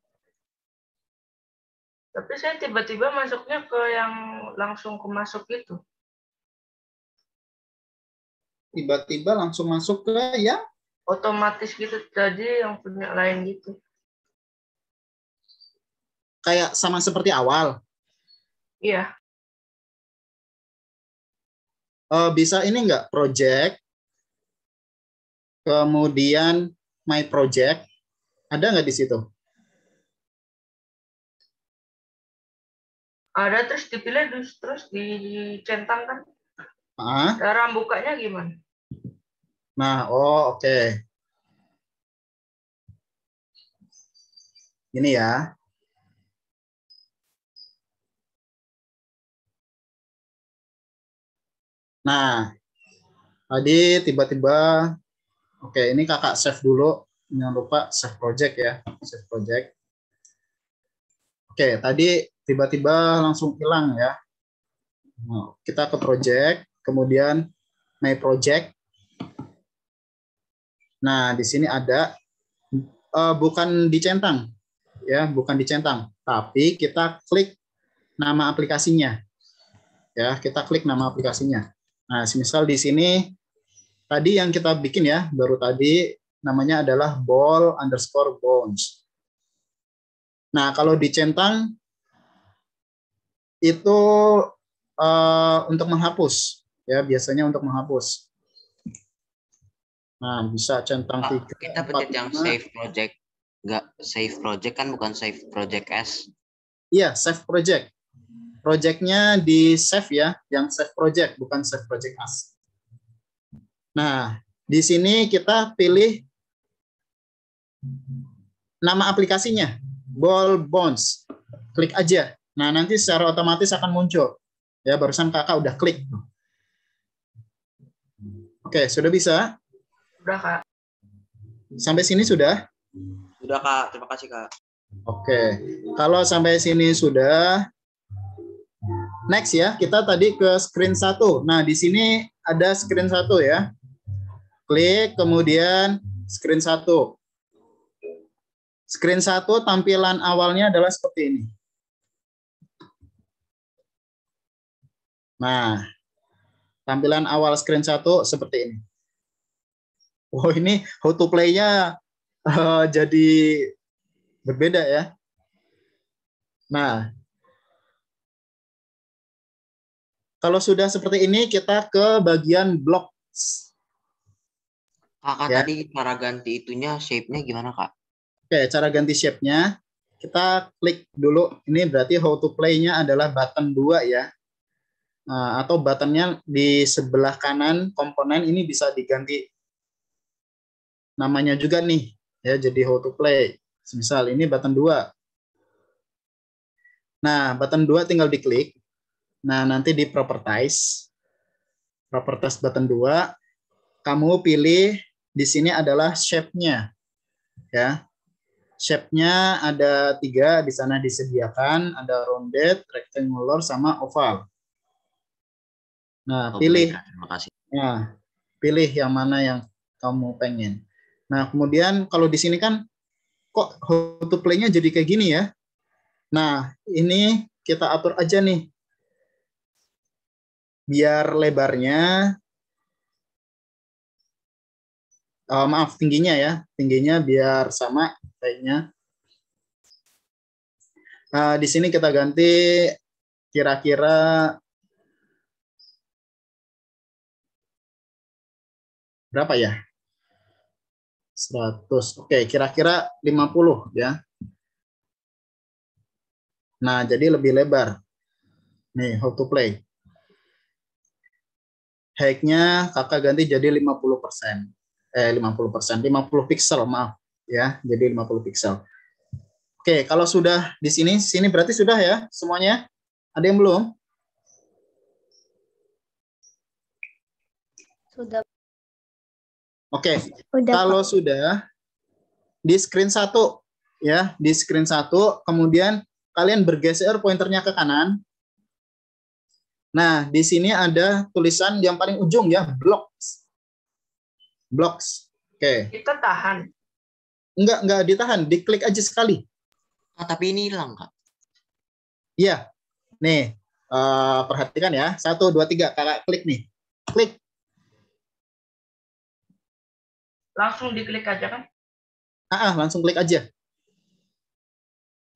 Tapi saya tiba-tiba masuknya ke yang langsung ke masuk itu. Tiba-tiba langsung masuk ke ya? Otomatis gitu, jadi yang punya lain gitu. Kayak sama seperti awal. Iya. Bisa ini enggak? Project. Kemudian my project. Ada nggak di situ? Ada terus dipilih terus dicentangkan. Cara bukanya gimana? Nah, oh oke. Ini ya. Nah, tadi tiba-tiba, oke, ini kakak save dulu. Jangan lupa save project ya, save project. Oke, tadi tiba-tiba langsung hilang ya. Nah, kita ke project, kemudian my project. Nah, di sini ada bukan dicentang, ya, bukan dicentang, tapi kita klik nama aplikasinya, ya, kita klik nama aplikasinya. Nah, misal di sini tadi yang kita bikin ya, baru tadi namanya adalah ball_bounce. Nah, kalau dicentang itu untuk menghapus, ya, biasanya untuk menghapus. Nah, bisa centang 3. Kita pencet yang save project. Enggak, save project kan bukan save project as. Iya, save project. Projectnya di save ya, yang save project, bukan save project as. Nah, di sini kita pilih nama aplikasinya, ball_bounce. Klik aja. Nah, nanti secara otomatis akan muncul. Ya, barusan kakak udah klik. Oke, sudah bisa? Udah, Kak. Sampai sini sudah? Sudah, Kak. Terima kasih, Kak. Oke. Kalau sampai sini sudah, Next ya, kita tadi ke screen 1. Nah, di sini ada screen 1 ya. Klik, kemudian screen 1. Screen 1 tampilan awalnya adalah seperti ini. Nah, tampilan awal screen 1 seperti ini. Oh, ini how to play-nya jadi berbeda ya. Nah, kalau sudah seperti ini, kita ke bagian blocks. Kakak Ya. tadi cara ganti itunya, shape-nya gimana, Kak? Oke, cara ganti shape-nya, kita klik dulu. Ini berarti how to play-nya adalah button 2 ya. Nah, atau buttonnya di sebelah kanan komponen ini bisa diganti namanya juga nih. Ya, jadi how to play. Misal ini button 2. Nah, button 2 tinggal diklik. Nah, nanti di properties button 2, kamu pilih di sini adalah shape-nya. Ya. Shape-nya ada 3 di sana disediakan, ada rounded, rectangular, sama oval. Nah, pilih. Terima kasih. Nah, pilih yang mana yang kamu pengen. Nah, kemudian kalau di sini kan kok how to play-nya jadi kayak gini ya. Nah, ini kita atur aja nih. Biar lebarnya, maaf, tingginya ya. Tingginya biar sama kayaknya. Di sini kita ganti kira-kira berapa ya? 100. Oke, kira-kira 50 ya. Nah, jadi lebih lebar. Nih, how to play. Height-nya kakak ganti jadi 50%. 50 pixel, maaf ya. Jadi 50 pixel. Oke, kalau sudah di sini berarti sudah ya semuanya? Ada yang belum? Sudah. Oke, kalau sudah di screen 1 ya, di screen 1 kemudian kalian bergeser pointernya ke kanan. Nah, di sini ada tulisan yang paling ujung ya, blocks. Blocks. Oke. Kita tahan. Enggak ditahan, diklik aja sekali. Tapi ini hilang, Kak. Iya. Nih, perhatikan ya. 1, 2, 3, kakak klik nih. Klik. Langsung diklik aja kan? Langsung klik aja.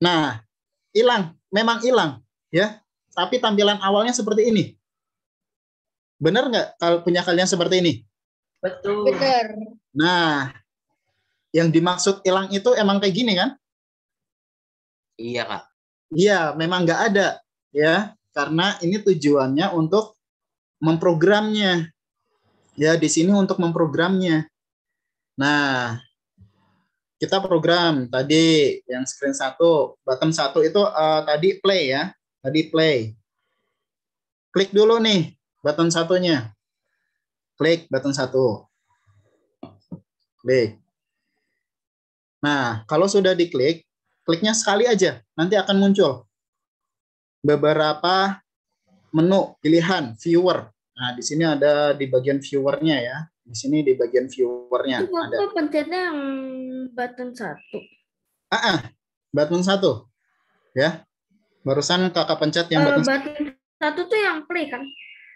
Nah, hilang. Memang hilang. Ya. Tapi tampilan awalnya seperti ini. Benar nggak kalau punya kalian seperti ini? Betul. Benar. Nah, yang dimaksud hilang itu emang kayak gini kan? Iya, Kak. Iya, memang nggak ada. Ya, karena ini tujuannya untuk memprogramnya. Ya, di sini untuk memprogramnya. Nah, kita program tadi yang screen 1, button 1 itu tadi play ya. Tadi play. Klik dulu nih button 1-nya. Klik button 1. Klik. Nah, kalau sudah diklik, kliknya sekali aja. Nanti akan muncul beberapa menu pilihan viewer. Nah, di sini ada di bagian viewernya ya. Di sini di bagian viewernya Itu ada. Bapak pencetnya yang button 1. Button 1. Ya. Barusan kakak pencet yang button 1 tuh yang play kan?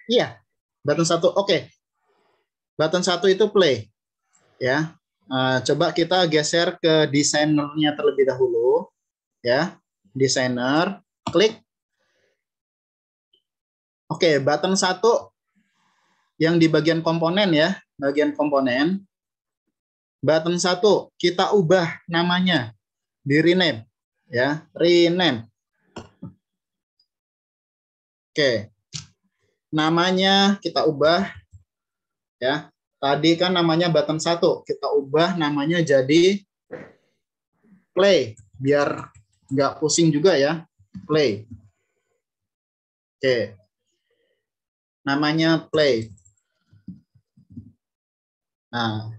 Iya. Button 1. Oke. Button 1 itu play. Ya. Coba kita geser ke desainernya terlebih dahulu. Ya. Desainer. Klik. Oke, button 1 yang di bagian komponen ya. Bagian komponen. Button 1 kita ubah namanya. Di rename. Ya. Rename. Oke. Namanya kita ubah. Ya. Tadi kan namanya button 1. Kita ubah namanya jadi play. Biar nggak pusing juga ya. Play. Oke. Namanya play. Nah.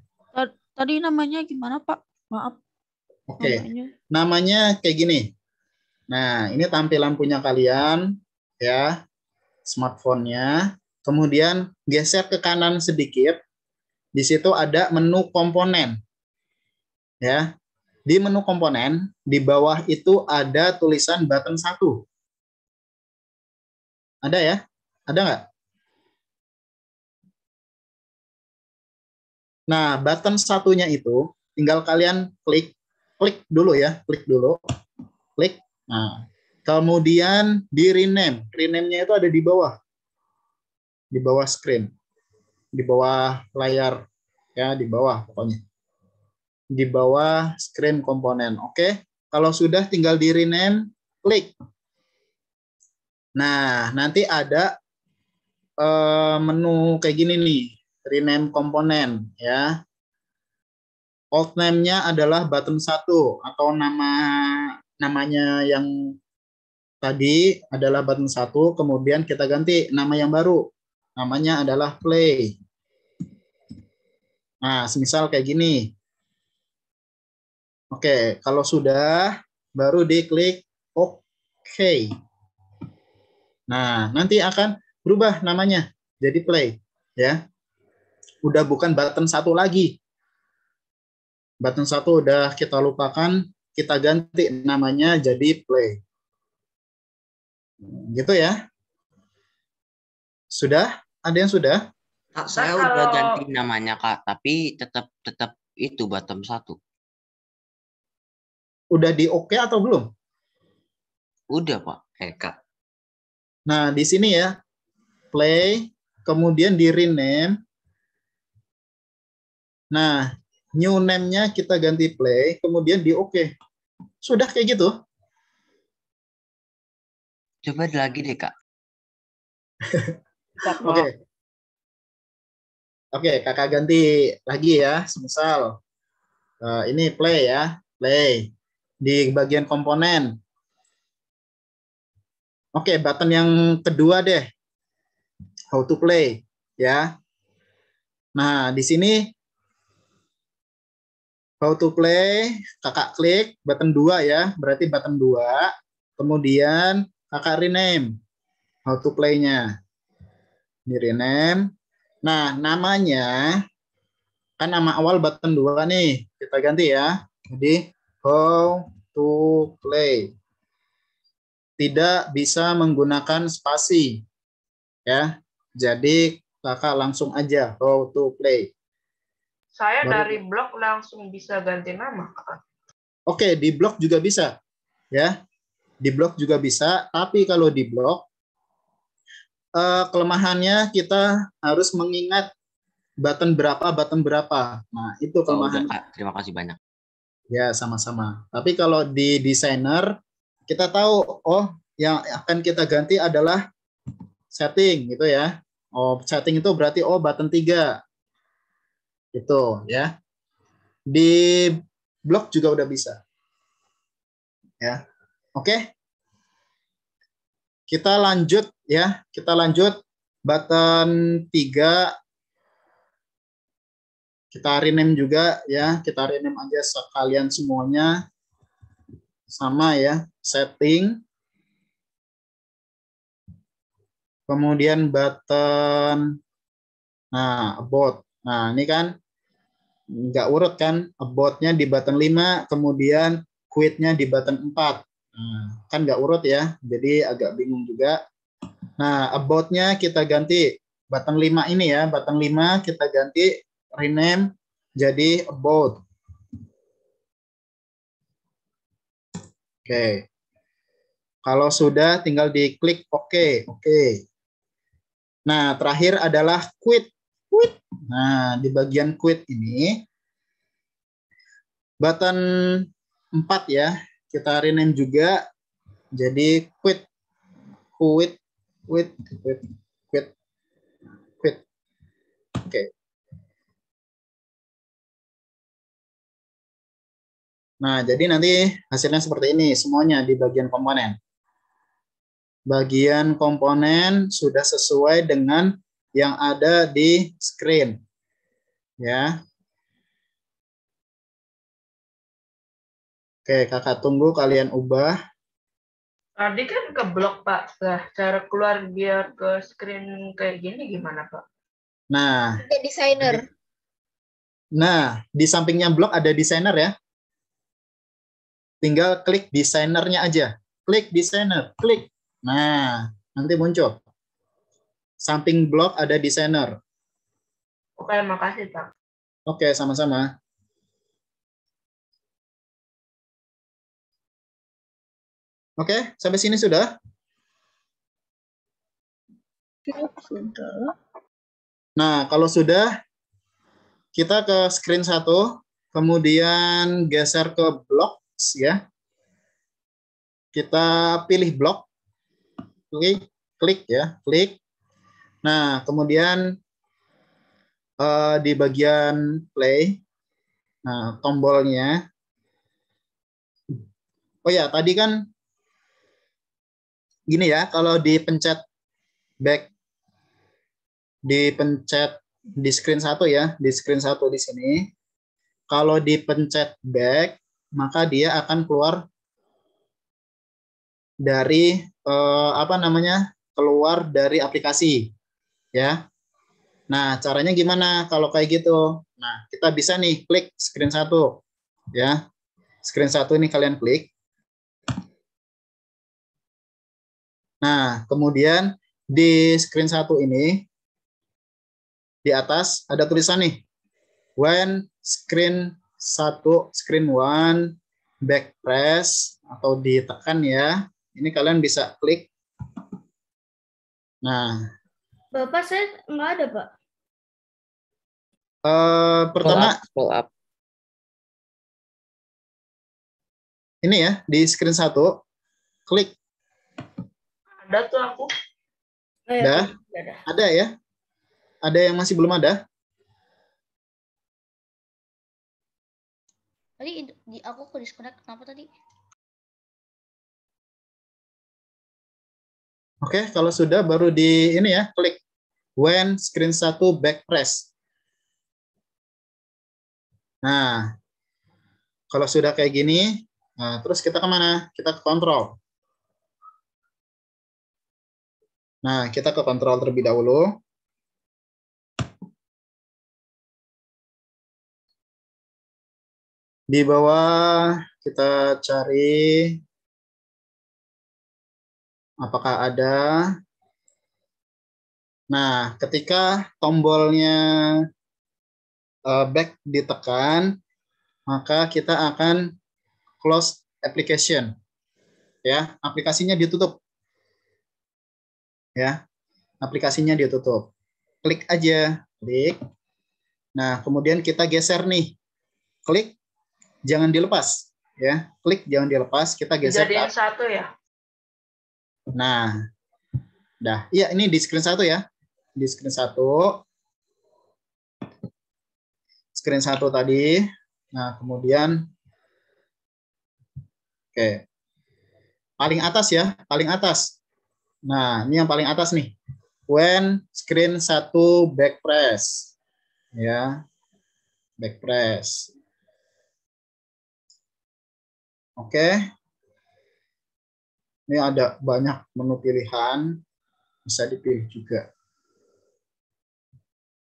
Tadi namanya gimana, Pak? Maaf. Oke. Namanya kayak gini. Nah, ini tampilan punya kalian. Ya. smartphone-nya, kemudian geser ke kanan sedikit. Di situ ada menu komponen. Ya. Di menu komponen, di bawah itu ada tulisan button 1. Ada ya? Ada nggak? Nah, button satunya itu tinggal kalian klik dulu ya, klik dulu. Klik. Nah, kemudian di rename. Rename-nya itu ada di bawah. Di bawah screen. Di bawah layar ya, di bawah pokoknya. Di bawah screen komponen. Oke, kalau sudah tinggal di rename, klik. Nah, nanti ada menu kayak gini nih, rename komponen ya. Alt name-nya adalah button 1 atau namanya yang tadi adalah button 1, kemudian kita ganti nama yang baru. Namanya adalah play. Nah, semisal kayak gini. Oke, kalau sudah, baru diklik OK. Nah, nanti akan berubah namanya jadi play. Ya, udah bukan button 1 lagi. Button 1 udah kita lupakan, kita ganti namanya jadi play. Gitu ya. Sudah? Ada yang sudah? Kak, saya udah ganti namanya, Kak, tapi tetap itu bottom 1. Udah di oke atau belum? Udah, Pak. Kak. Nah, di sini ya, play, kemudian di rename. Nah, new name-nya kita ganti play, kemudian di oke. Sudah kayak gitu? Coba lagi deh, Kak. Oke. Oke, kakak ganti lagi ya. Semisal ini play ya, play di bagian komponen. Oke, button yang kedua deh, how to play ya. Nah, di sini how to play, kakak klik button 2 ya, berarti button 2. Kemudian kakak rename how to play-nya. Di rename. Nah, namanya kan nama awal button 2 nih, kita ganti ya. Jadi how to play. Tidak bisa menggunakan spasi. Ya. Jadi kakak langsung aja how to play. Saya dari blog langsung bisa ganti nama, Kak. Oke, di blog juga bisa. Ya. Di blog juga bisa, tapi kalau di blog kelemahannya kita harus mengingat button berapa. Nah, itu kelemahan. Udah, Kak. Terima kasih banyak. Ya, sama-sama. Tapi kalau di desainer, kita tahu, oh, yang akan kita ganti adalah setting, gitu ya. Oh, setting itu berarti, oh, button 3. Itu, ya. Di blog juga udah bisa. Ya. Oke. Kita lanjut, ya. Kita lanjut button 3. Kita rename juga ya, kita rename aja sekalian semuanya sama ya, setting. Kemudian button, nah about. Nah ini kan nggak urut kan, about-nya di button 5, kemudian quit-nya di button 4. Nah, kan nggak urut ya, jadi agak bingung juga. Nah about-nya kita ganti, button 5 ini ya, button 5 kita ganti rename jadi about. Oke. Kalau sudah tinggal diklik oke. Nah, terakhir adalah quit. Nah, di bagian quit ini button 4 ya. Kita rename juga jadi quit. Oke. Nah, jadi nanti hasilnya seperti ini semuanya di bagian komponen. Bagian komponen sudah sesuai dengan yang ada di screen. Ya. Oke, kakak tunggu kalian ubah. Tadi kan ke blok, Pak. Lah, cara keluar biar ke screen kayak gini gimana, Pak? Nah, Ada desainer. di sampingnya blok ada desainer ya. Tinggal klik desainernya aja. Klik desainer, klik. Nah, nanti muncul. Samping blok ada desainer. Oke, makasih, Pak. Oke, sama-sama. Oke, sampai sini sudah? Nah, kalau sudah, kita ke screen 1, kemudian geser ke blocks ya. Kita pilih blok, klik ya, klik. Nah, kemudian di bagian play, nah tombolnya. Oh ya, tadi kan gini ya, kalau dipencet back, dipencet di screen 1 ya, di screen 1 di sini. Kalau dipencet back, maka dia akan keluar dari keluar dari aplikasi ya. Nah, caranya gimana kalau kayak gitu? Nah, kita bisa nih klik screen 1 ya. Screen 1 ini kalian klik. Nah, kemudian di screen 1 ini di atas ada tulisan nih. When screen 1, screen 1 back press atau ditekan ya. Ini kalian bisa klik. Nah, Bapak saya nggak ada, Pak. Pertama Scroll up. ini ya, di screen 1 klik. Ada tuh aku. Ada? Ada ya? Ada yang masih belum ada? Tadi aku ke disconnect kenapa tadi? Oke, kalau sudah baru di ini ya, klik when screen 1 back press. Nah, kalau sudah kayak gini, nah, terus kita kemana? Kita ke kontrol. Nah, kita ke kontrol terlebih dahulu. Di bawah kita cari apakah ada. Nah, ketika tombolnya back ditekan, maka kita akan close application. Ya, aplikasinya ditutup. Ya, aplikasinya ditutup. Klik aja, klik. Nah, kemudian kita geser nih. Klik, jangan dilepas. Ya, klik jangan dilepas. Kita geser. Dijadiin satu ya. Nah, dah. Iya, ini di screen 1 ya. Di screen 1. Screen 1 tadi. Nah, kemudian oke. Paling atas ya, paling atas. Nah, ini yang paling atas nih. When screen 1 back press. Ya. Back press. Oke. Ini ada banyak menu pilihan, bisa dipilih juga.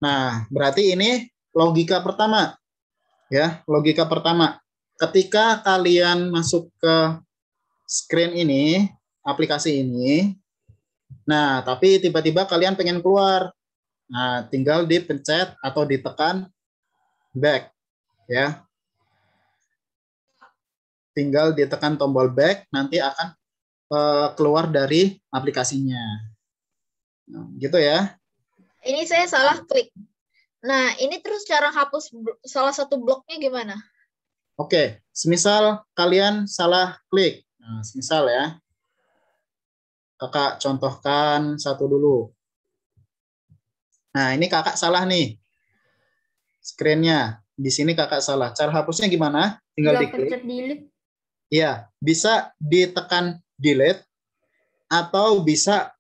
Nah, berarti ini logika pertama. Ya, logika pertama. Ketika kalian masuk ke screen ini, aplikasi ini, nah, tapi tiba-tiba kalian pengen keluar. Nah, tinggal dipencet atau ditekan back, ya. Tinggal ditekan tombol back, nanti akan keluar dari aplikasinya. Nah, gitu ya. Ini saya salah klik. Nah, ini terus cara hapus salah satu bloknya gimana? Oke, semisal kalian salah klik. Nah, semisal ya. Kakak contohkan satu dulu. Nah, ini kakak salah nih. Screen-nya. Di sini kakak salah. Cara hapusnya gimana? Tinggal diklik. Iya, bisa ditekan delete atau bisa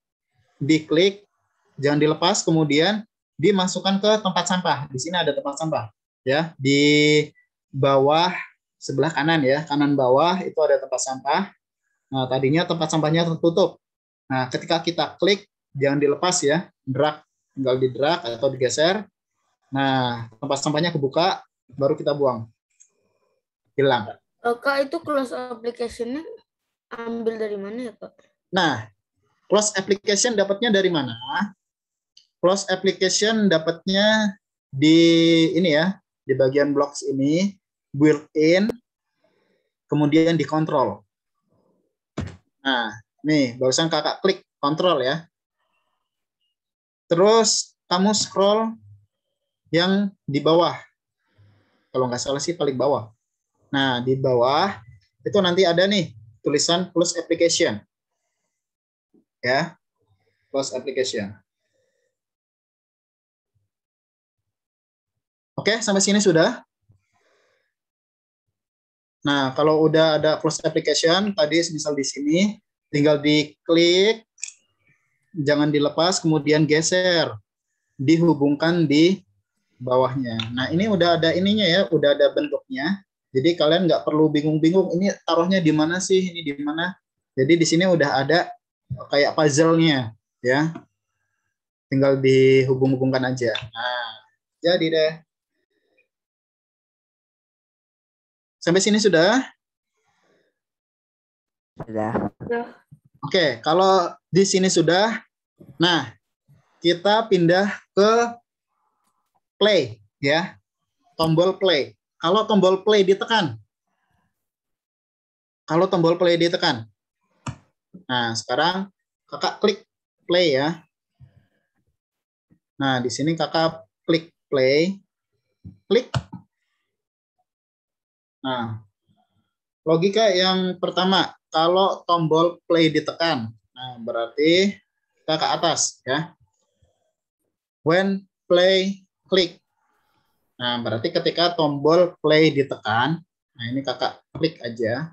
diklik, jangan dilepas, kemudian dimasukkan ke tempat sampah. Di sini ada tempat sampah, ya. Di bawah sebelah kanan ya, kanan bawah itu ada tempat sampah. Nah, tadinya tempat sampahnya tertutup. Nah, ketika kita klik, jangan dilepas ya, drag, tinggal di drag atau digeser. Nah, tempat sampahnya kebuka, baru kita buang. Hilang. Kak, itu close application-nya ambil dari mana ya, Kak? Nah, close application dapatnya dari mana? Close application dapatnya di ini ya, di bagian blocks ini, built-in, kemudian di control. Nah, nih, barusan kakak klik control ya. Terus kamu scroll yang di bawah. Kalau nggak salah sih paling bawah. Nah, di bawah itu nanti ada nih tulisan close application. Ya, close application. Oke, sampai sini sudah. Nah, kalau udah ada close application, tadi misal di sini, tinggal diklik, jangan dilepas, kemudian geser, dihubungkan di bawahnya. Nah, ini udah ada ininya ya, udah ada bentuknya. Jadi kalian nggak perlu bingung-bingung, ini taruhnya di mana sih, ini di mana. Jadi di sini udah ada kayak puzzle-nya, ya. Tinggal dihubung-hubungkan aja. Nah, jadi deh. Sampai sini sudah? Sudah. Oke, kalau di sini sudah, nah kita pindah ke play, ya, tombol play. Kalau tombol play ditekan, nah sekarang kakak klik play ya. Nah di sini kakak klik play, klik. Nah logika yang pertama, kalau tombol play ditekan, nah berarti kita ke atas ya. When play click. Nah, berarti ketika tombol play ditekan, nah ini kakak klik aja.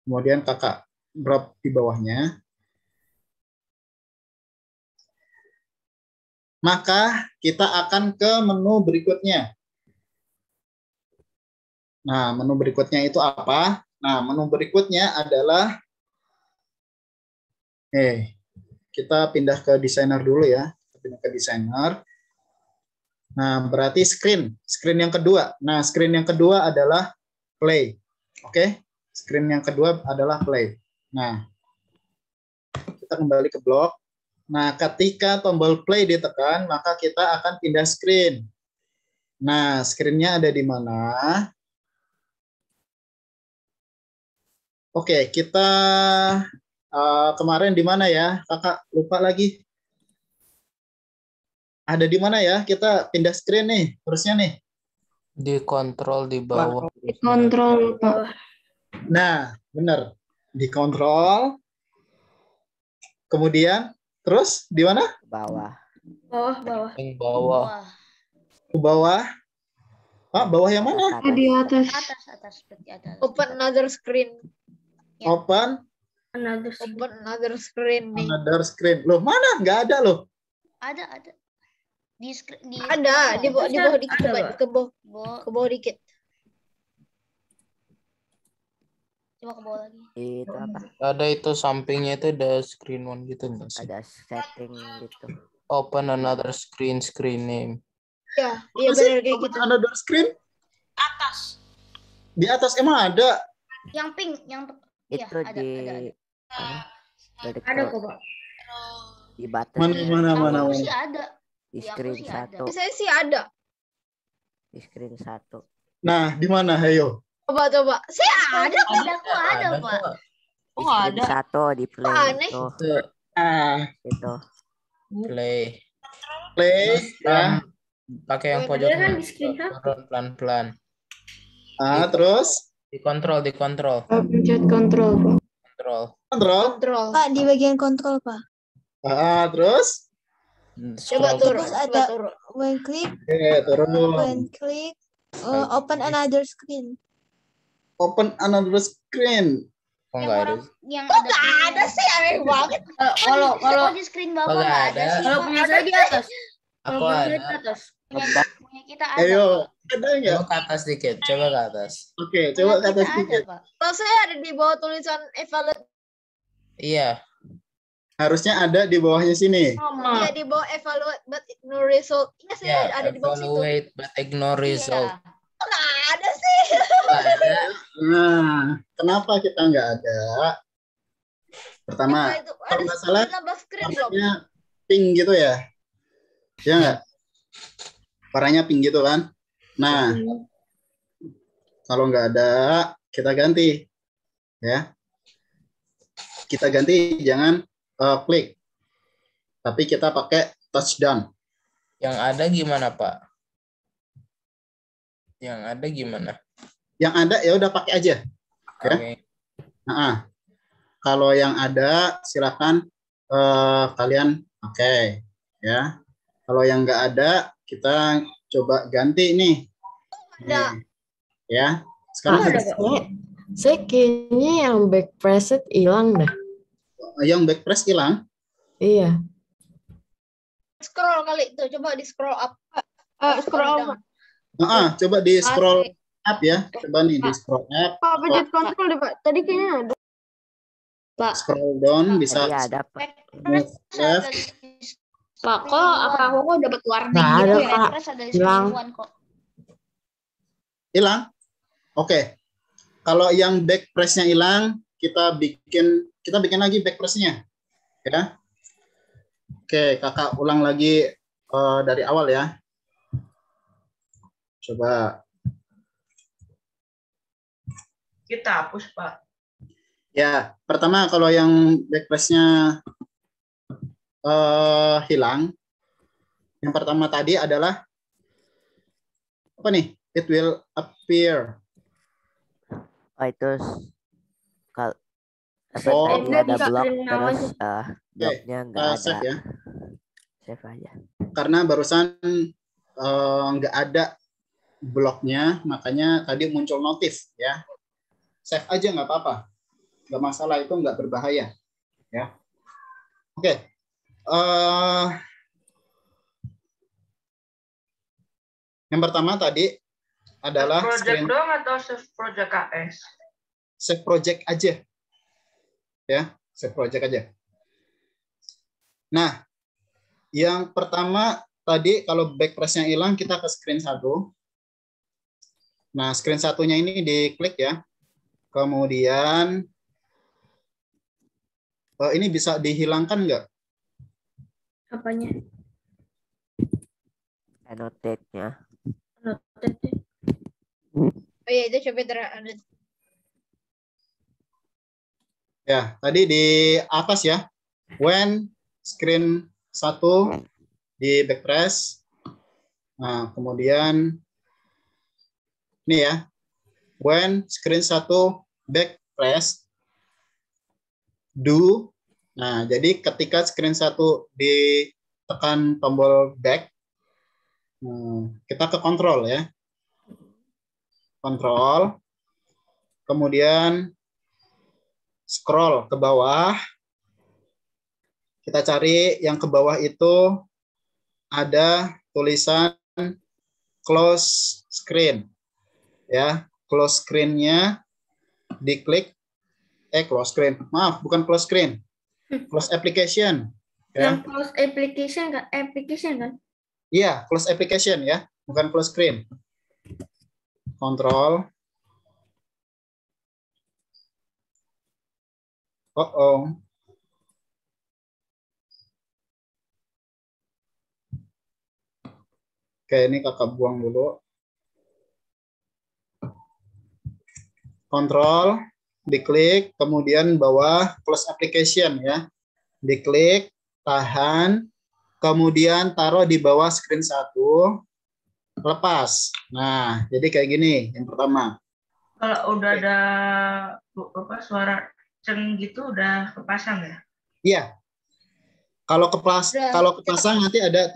Kemudian kakak drop di bawahnya. Maka kita akan ke menu berikutnya. Nah, menu berikutnya itu apa? Nah, menu berikutnya adalah kita pindah ke designer dulu ya. Pindah ke designer. Nah, berarti screen yang kedua. Nah, screen yang kedua adalah play. Oke? Screen yang kedua adalah play. Nah, kita kembali ke blok. Nah, ketika tombol play ditekan, maka kita akan pindah screen. Nah, screen-nya ada di mana? Oke, kita kemarin di mana ya? Kakak lupa lagi. Ada di mana ya? Kita pindah screen nih, terusnya nih. Di kontrol di bawah. Di kontrol, Pak. Nah, benar. Di kontrol. Kemudian, terus di mana? Bawah. Bawah. Yang bawah. Ke bawah. Pak, bawah yang mana? Di atas. Seperti atas. Open another screen. Open Open another screen nih. another screen. Loh, mana? Nggak ada loh. Ada. Ada di bawah dikit, ke bawah dikit. Coba ke bawah lagi. Itu apa? Ada itu sampingnya itu ada screen one gitu enggak sih? Ada setting gitu. Open another screen name. Ya, iya benar kayak gitu. Another screen? Atas. Di atas emang ada. Yang pink, yang Itu ada. Ada kok, Pak. Di batas. Mana. Aku sih ada. Di Di aku screen sih satu. ada. Saya sih ada. Di screen satu. Nah, di mana? Ayo. Coba. Saya ada. Aku ada, Pak. Di screen satu di play aneh. itu. Itu. Play. Ya. Pakai yang pojok turun pelan-pelan. Terus? Dikontrol. Pencet kontrol, Pak. Kontrol. Pak, di bagian kontrol, Pak. Terus? Coba turun. Terus ada when click, turun. open another screen. Open another screen. Oh, enggak ada. Yang Nggak ada sih, aneh banget. Kalau di screen bawah nggak nggak ada. ada sih. Kalau punya saya di atas. Aku ada. Punya kita ada. Ayo, Pak. ada nggak? Coba ke atas dikit, coba ke atas. Oke, coba Punya ke atas kita ada, dikit. Pak. Kalau saya ada di bawah tulisan evaluate. Iya. Harusnya ada di bawahnya sini. Iya, di bawah evaluate but no result. Iya, saya Ya, ada di bawah situ. evaluate but ignore result. Iya. Kok nggak ada sih? Nggak ada. Nah, kenapa kita nggak ada? Pertama, Itu kalau nggak salah, nambah screen belum? warnanya pink gitu ya? Ya nggak? Warnanya pink gitu kan? Nah, kalau nggak ada, kita ganti. Ya. Kita ganti, jangan klik. Tapi kita pakai touchdown. Yang ada gimana, Pak? Yang ada gimana? Yang ada ya udah pakai aja. Ya. Oke. Nah, kalau yang ada silakan kalian pakai ya. Kalau yang nggak ada kita coba ganti nih. Ada. Ya. Sekarang Saya kayaknya yang back pressed hilang dah. yang back press hilang. Iya. Scroll kali itu, coba di scroll up. Scroll up. Coba di scroll up ya. Coba nih di scroll up. Pak, pencet kontrol deh, Pak. Tadi kayaknya ada. Pak. Scroll down bisa. Tadi ada, Pak. Move left. Pak, kok aku dapat warning Nggak gitu ada, ya? Pak. Terus ada Hilang. screen one kok. Hilang? Oke. Kalau yang back press-nya hilang, kita bikin lagi back press-nya. Ya. Oke, Kakak ulang lagi dari awal ya. Coba. Kita hapus, Pak. Ya, pertama kalau yang back press-nya hilang, yang pertama tadi adalah apa nih? It will appear. Oh, itu kalau Oh, tadi ada blok screen terus aja. bloknya nggak ada. save ya. Save aja. Karena barusan nggak ada bloknya, makanya tadi muncul notif ya. Save aja nggak apa-apa, nggak masalah, itu nggak berbahaya ya. Oke. Yang pertama tadi adalah Project screen doang atau save project KS? save project aja. Ya, save project aja. Nah, yang pertama tadi kalau back press-nya hilang, kita ke screen 1. Nah, screen satunya ini diklik ya. Kemudian ini bisa dihilangkan nggak? Apanya? Annotate-nya. Oh iya, itu coba ada. Ya, tadi di atas ya. When screen 1 di back press. Nah, kemudian ini ya. When screen 1 back press do. Nah, jadi ketika screen 1 ditekan tombol back, kita ke kontrol ya. Kontrol. Kemudian scroll ke bawah. Kita cari yang ke bawah itu ada tulisan close screen. Ya, close screen-nya diklik. Close screen. Maaf, bukan close screen. Close application. Ya. Yang close application kan? Application kan? Iya, close application ya, bukan close screen. Kontrol. Oke, ini kakak buang dulu. Kontrol, diklik, kemudian bawah close application ya. Diklik, tahan, kemudian taruh di bawah screen 1, lepas. Nah, jadi kayak gini yang pertama. Kalau udah ada suara ceng gitu udah kepasang ya? Iya. Kalau kepasang nanti ada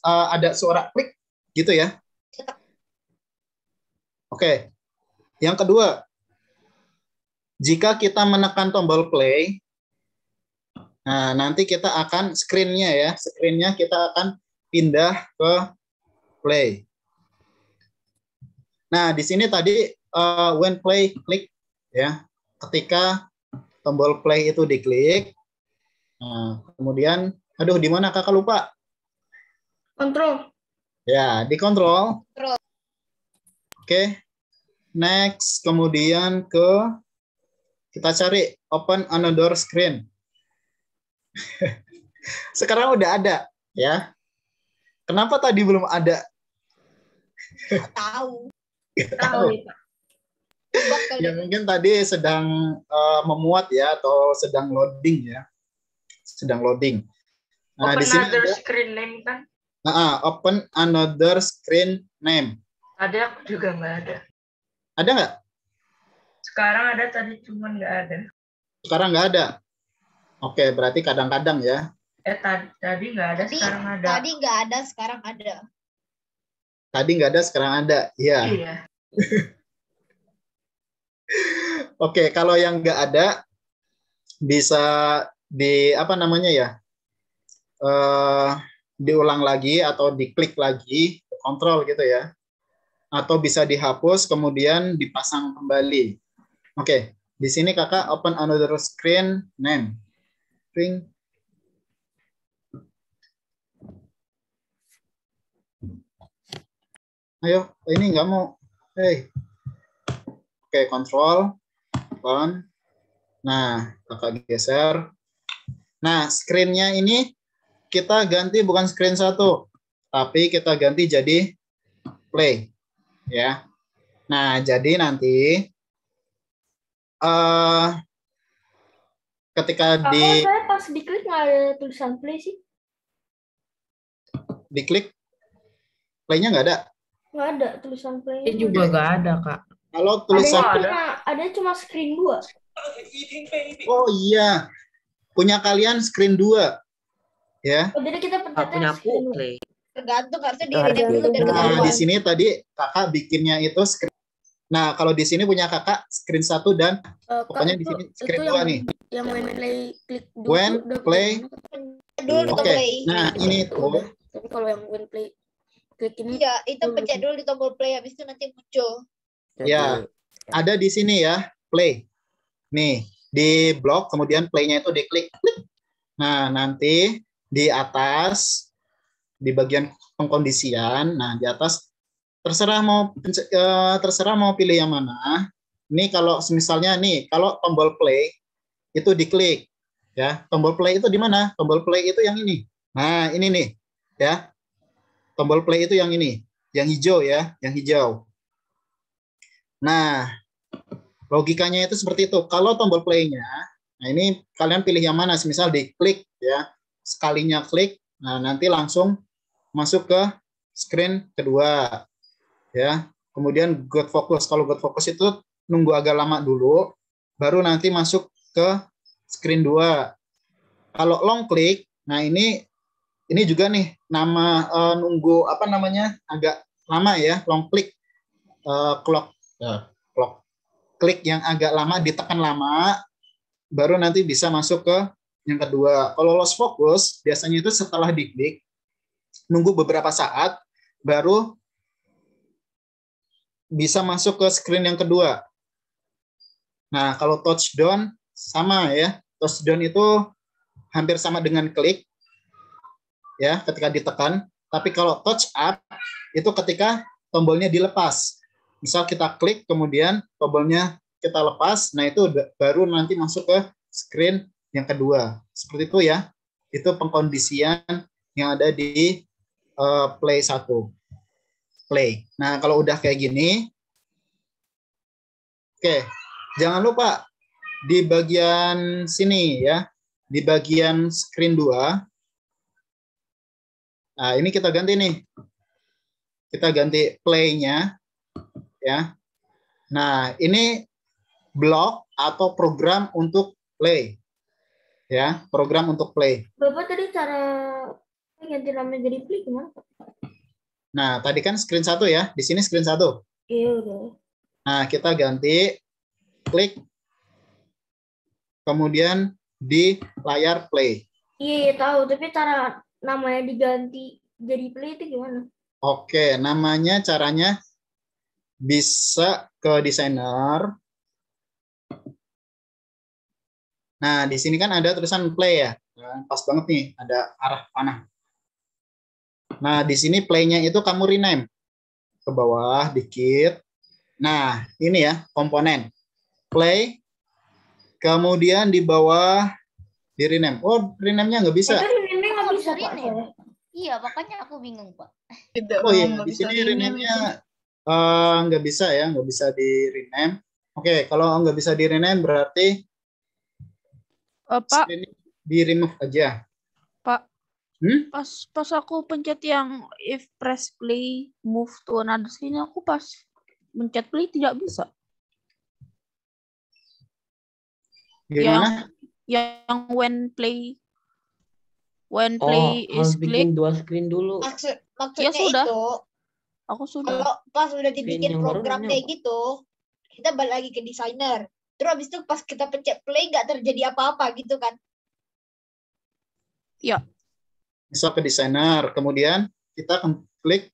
ada suara klik gitu ya. Oke. Yang kedua, jika kita menekan tombol play, nah nanti kita akan screen-nya kita akan pindah ke play. Nah, di sini tadi when play klik ya. Ketika tombol play itu diklik. Nah, kemudian aduh di mana Kakak lupa? Kontrol. Ya, dikontrol. Kontrol. Oke. Next, kemudian kita cari open another screen. Sekarang udah ada, ya. Kenapa tadi belum ada? Tahu. Tahu ya, Pak. Ya mungkin tadi sedang memuat ya atau sedang loading ya. Sedang loading. Nah, Open di sini another ada screen name kan? open another screen name. Tadi aku juga nggak ada. Ada nggak? Sekarang ada, tadi cuman nggak ada. Sekarang nggak ada. Oke, berarti kadang-kadang ya. Tadi nggak ada, sekarang ada. Tadi nggak ada, sekarang ada. Tadi nggak ada, sekarang ada. Iya. Iya. Oke, kalau yang nggak ada bisa di apa namanya ya? Diulang lagi atau diklik lagi, kontrol gitu ya. Atau bisa dihapus kemudian dipasang kembali. Oke, di sini Kakak open another screen name. Ring. Ayo, ini nggak mau. Hey. Oke, kontrol. On. Nah, Kakak geser. Nah, screen-nya ini kita ganti bukan screen 1, tapi kita ganti jadi play. Ya. Nah, jadi nanti ketika Kok saya pas diklik nggak ada tulisan play sih? diklik, play-nya nggak ada. Nggak ada tulisan play. Ini juga nggak ada, Kak. Kalau tulisan Ada cuma screen 2. Oh iya, punya kalian screen 2, ya. Oh, jadi kita Nggak punya pencetnya aku screen 2. play. Tergantung, harusnya di Harus rename dulu biar Nah, ketahuan. di sini tadi Kakak bikinnya itu screen. Nah, kalau di sini punya Kakak screen 1 dan pokoknya di sini screen 2 nih. Yang when play klik dulu. When play. Dulu di Oke. tombol play. Nah, ini tuh. Tapi kalau yang when play klik ini Iya, itu pencet dulu di tombol play, habis itu nanti muncul. Ya, ada di sini ya, play. Nih, di blok, kemudian play-nya itu diklik. Klik. Nah, nanti di atas, di bagian pengkondisian, nah di atas, terserah mau pilih yang mana. Ini kalau misalnya nih, kalau tombol play, itu diklik. Ya, tombol play itu di mana? Tombol play itu yang ini. Nah, ini nih, ya. Tombol play itu yang ini, yang hijau ya, yang hijau. Nah, logikanya itu seperti itu. Kalau tombol play-nya, nah ini kalian pilih yang mana? Misal diklik ya, sekalinya klik, nah nanti langsung masuk ke screen kedua, ya. Kemudian God Focus. Kalau God Focus itu nunggu agak lama dulu, baru nanti masuk ke screen 2. Kalau long click, nah ini juga nih nama nunggu apa namanya agak lama ya, long click. Clock klik yang agak lama, ditekan lama, baru nanti bisa masuk ke yang kedua. Kalau lost focus, biasanya itu setelah diklik, nunggu beberapa saat, baru bisa masuk ke screen yang kedua. Nah, kalau touchdown, sama ya. Touchdown itu hampir sama dengan klik, ya, ketika ditekan. Tapi kalau touch up, itu ketika tombolnya dilepas. Misal kita klik, kemudian tombolnya kita lepas, nah itu baru nanti masuk ke screen yang kedua. Seperti itu ya. Itu pengkondisian yang ada di play 1. Play. Nah, kalau udah kayak gini, oke, jangan lupa di bagian sini ya, di bagian screen 2. Nah, ini kita ganti nih. Kita ganti play-nya. Ya. Nah, ini blok atau program untuk play. Ya, program untuk play. Bapak tadi cara ganti namanya jadi play gimana, Pak? Nah, tadi kan screen 1 ya. Di sini screen 1. Iya, udah. Nah, kita ganti klik kemudian di layar play. Iya, tahu, tapi cara namanya diganti jadi play itu gimana? Oke, namanya caranya bisa ke designer. Nah, di sini kan ada tulisan play ya. Nah, pas banget nih, ada arah panah. Nah, di sini play-nya itu kamu rename ke bawah dikit. Nah, ini ya komponen play. Kemudian di bawah di rename. Oh, rename-nya nggak bisa. Rename nggak bisa rename. Iya, makanya aku bingung, Pak. Oh iya, di sini rename-nya nggak bisa ya, nggak bisa di rename. Oke, kalau nggak bisa di rename berarti Pak, di remove aja. Pak, pas aku pencet yang if press play move to another screen, aku pas mencet play tidak bisa. Gimana? Yang when play harus is click. bikin 2 screen dulu. Maksudnya Ya, sudah. itu, Aku sudah. kalau pas udah dibikin yang baru program namanya kayak gitu, kita balik lagi ke desainer. Terus habis itu pas kita pencet play nggak terjadi apa-apa gitu kan? Ya. Bisa ke designer, kemudian kita akan klik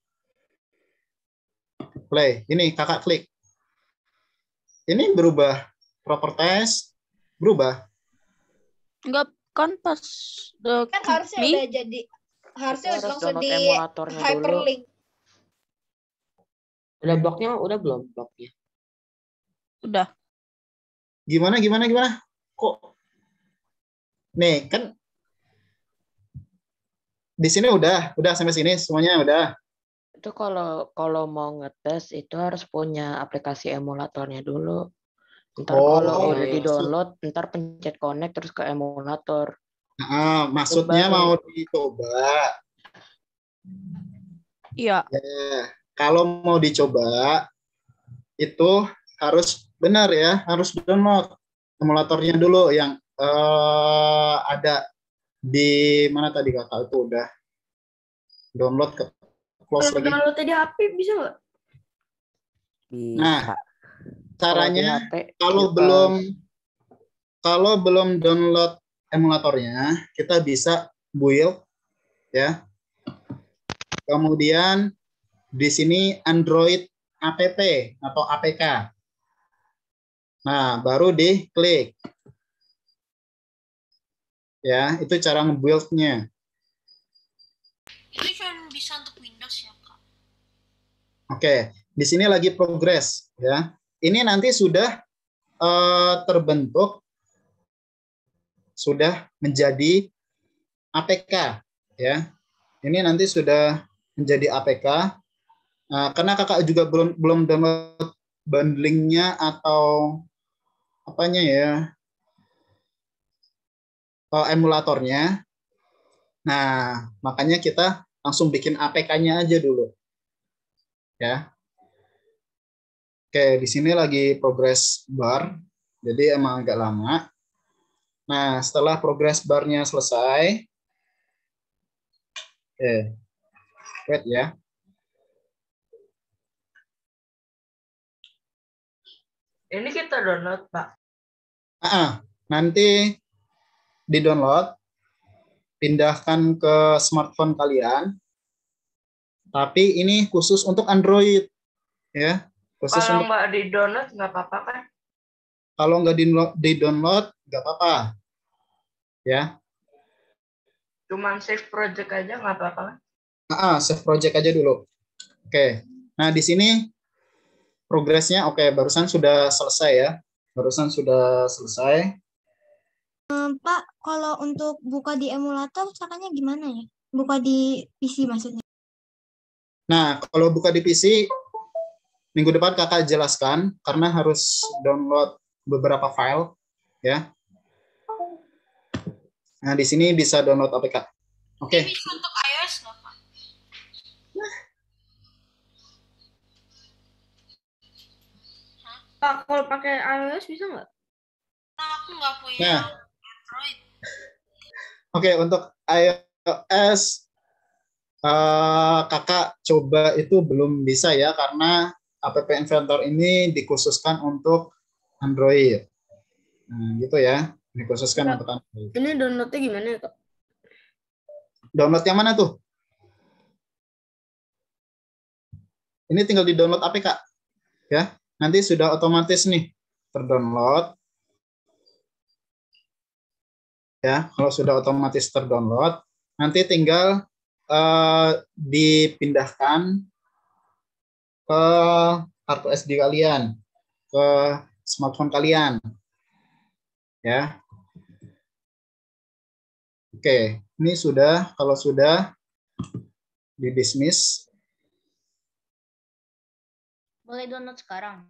play. Ini kakak klik. Ini berubah properties, berubah. Enggak kan pas Kan harusnya play, udah jadi, harusnya Harus langsung download di emulatornya dulu. hyperlink. Udah bloknya udah belum bloknya? udah. Gimana? Kok? Nih kan di sini udah sampai sini semuanya udah. Itu kalau mau ngetes itu harus punya aplikasi emulatornya dulu. Ntar kalau udah di-download, ntar pencet connect terus ke emulator. Maksudnya mau dicoba. Iya. Ya, kalau mau dicoba itu harus benar ya, harus download emulatornya dulu yang ada di mana tadi kakak itu udah download ke close lagi. Download di HP bisa nggak? Nah, caranya kalau belum download emulatornya, kita bisa build ya. Kemudian di sini Android app atau APK. Nah, baru diklik. Ya, itu cara nge-build-nya. Ini cuma bisa untuk Windows ya, Kak? Oke, di sini lagi progress ya. Ini nanti sudah terbentuk, sudah menjadi APK ya. Ini nanti sudah menjadi APK. Karena kakak juga belum download bundlingnya atau apanya ya, emulatornya. Nah, makanya kita langsung bikin APK-nya aja dulu. Ya. Oke, di sini lagi progress bar. Jadi emang agak lama. Nah, setelah progress barnya selesai. Oke. Wait ya. Ini kita download, Pak. Nanti di-download, pindahkan ke smartphone kalian. Tapi ini khusus untuk Android, ya. Khusus Kalau untuk... nggak di-download nggak apa-apa kan? Kalau nggak di-download nggak apa-apa, ya. Cuman save project aja nggak apa-apa kan? Save project aja dulu. Oke. Nah di sini progresnya oke. Barusan sudah selesai ya. Barusan sudah selesai. Pak, kalau untuk buka di emulator caranya gimana ya? Buka di PC maksudnya? Nah, kalau buka di PC, minggu depan kakak jelaskan, karena harus download beberapa file, ya. Nah, di sini bisa download APK. Oke. Ini bisa untuk iOS nggak, Pak? Pak, kalau pakai iOS bisa nggak? Nah, aku nggak punya Nah. Android. Oke, untuk iOS kakak coba itu belum bisa ya, karena App Inventor ini dikhususkan untuk Android. Nah, gitu ya, dikhususkan untuk Android. Ini downloadnya gimana ya, Kak? Download yang mana tuh? Ini tinggal di download APK. Ya, nanti sudah otomatis nih terdownload. Ya, kalau sudah otomatis terdownload, nanti tinggal dipindahkan ke kartu SD kalian, ke smartphone kalian. Ya. Oke, ini sudah, kalau sudah di dismiss. Boleh download sekarang.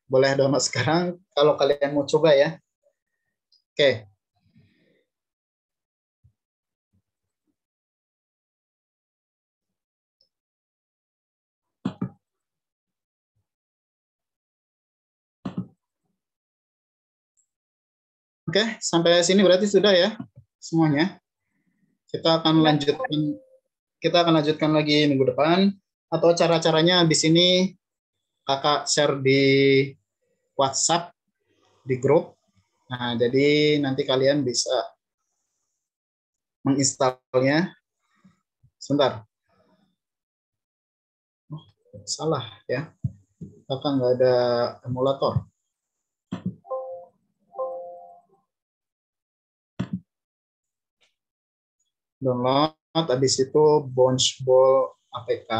Boleh download sekarang kalau kalian mau coba ya. Oke. Oke, sampai sini berarti sudah ya semuanya. Kita akan lanjutkan lagi minggu depan, atau cara-caranya di sini kakak share di WhatsApp di grup. Nah, jadi nanti kalian bisa menginstalnya. Sebentar. Oh, salah ya. Kakak nggak ada emulator. Download, habis itu Bounce-Ball APK,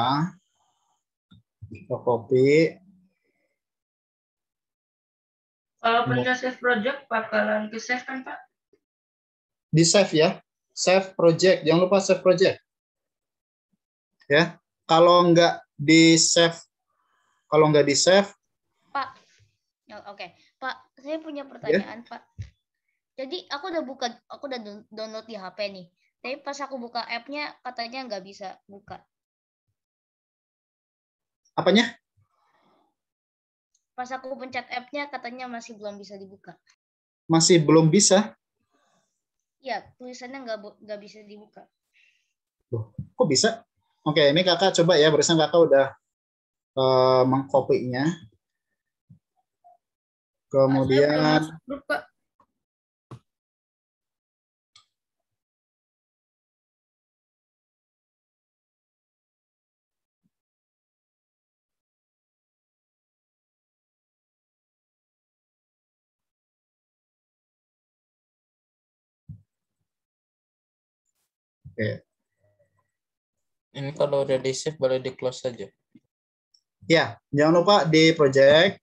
kita copy. Kalau punya save project bakalan ke save kan Pak? Di save ya, save project, jangan lupa save project. Ya, kalau nggak di save, Pak, oke. Pak, saya punya pertanyaan Pak. Jadi aku udah download di HP nih. Tapi pas aku buka app-nya katanya nggak bisa buka. Apanya? Pas aku pencet app-nya katanya masih belum bisa dibuka. Masih belum bisa? Iya, tulisannya nggak bisa dibuka. Loh, kok bisa? Oke, ini kakak coba ya, barusan kakak udah mengkopinya. Kemudian oke. Ini kalau udah di save boleh di close saja. Ya, jangan lupa di project.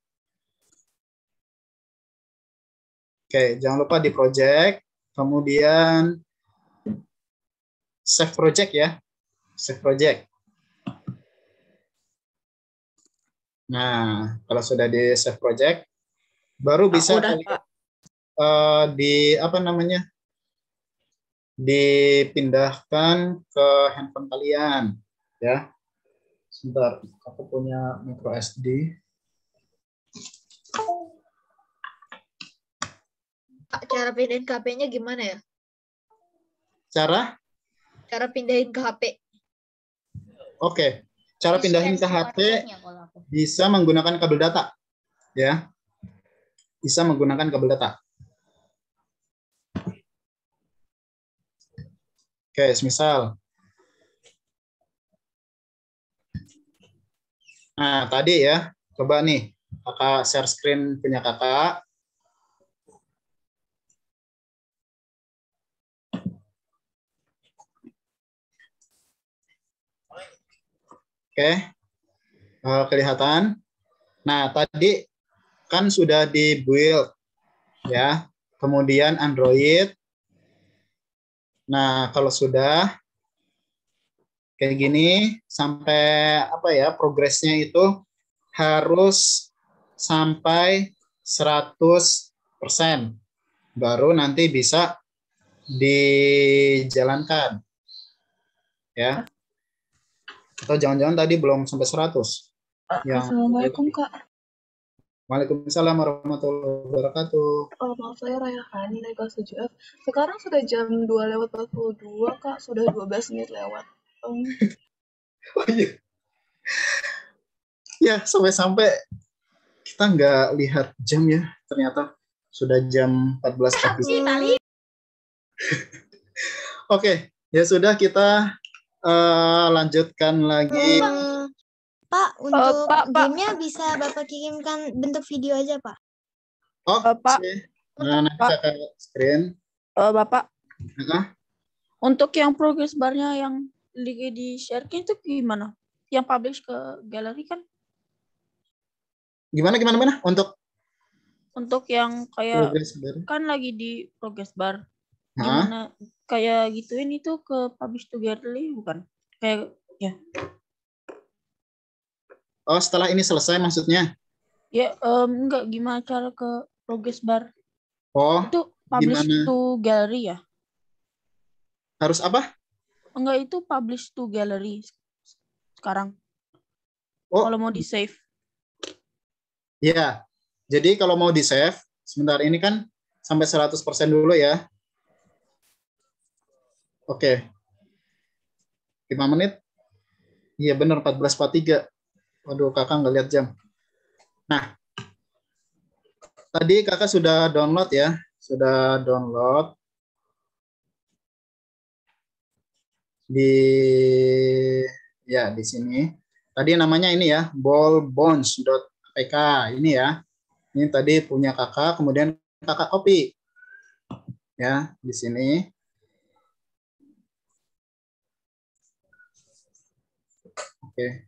Oke, jangan lupa di project. Kemudian save project ya. Save project. Nah, kalau sudah di save project, baru bisa dipindahkan ke handphone kalian ya. Sebentar, aku punya micro SD. Cara pindahin ke HP-nya gimana ya? Cara Pindahin ke HP. Oke. Cara pindahin ke HP bisa menggunakan kabel data. Ya. Bisa menggunakan kabel data. Oke, misal. Nah, tadi ya, coba nih, kakak share screen punya kakak. Oke, kelihatan. Nah, tadi kan sudah di build, ya. Kemudian Android. Nah, kalau sudah kayak gini, sampai progresnya itu harus sampai 100%. Baru nanti bisa dijalankan. Ya. Atau jangan-jangan tadi belum sampai 100. Assalamualaikum Kak. Waalaikumsalam warahmatullahi wabarakatuh. Maaf saya Rayhani dari kelas 7F. Sekarang sudah jam 2:42 Kak, sudah 12 menit lewat. Oh iya. Ya, sampai-sampai kita nggak lihat jam ya. Ternyata sudah jam 14.40. Oke, ya sudah kita lanjutkan lagi. Pak, untuk Pak. gamenya bisa Bapak kirimkan bentuk video aja, Pak. Oh, Pak. Nah, nanti kakak screen. Bapak. Hah? Untuk yang progress bar-nya yang di share itu gimana? Yang publish ke galeri kan? Gimana? Untuk yang kayak progress bar. kan lagi di progress bar. Hah? Gimana kayak gituin itu ke publish to gallery bukan? Kayak ya. Oh, setelah ini selesai maksudnya? Ya, enggak gimana cara ke progress bar? Oh, itu publish gimana? to gallery ya? Harus apa? Enggak, itu publish to gallery sekarang. Oh. Kalau mau di save. Ya, jadi kalau mau di save, sebentar ini kan sampai 100% dulu ya. Oke. 5 menit. Iya benar, 14:43. Waduh, kakak nggak lihat jam. Nah, tadi kakak sudah download ya. Sudah download. Di sini. Tadi namanya ini ya, ballbones.apk. Ini ya. Ini tadi punya kakak, kemudian kakak copy. Ya, di sini. Oke.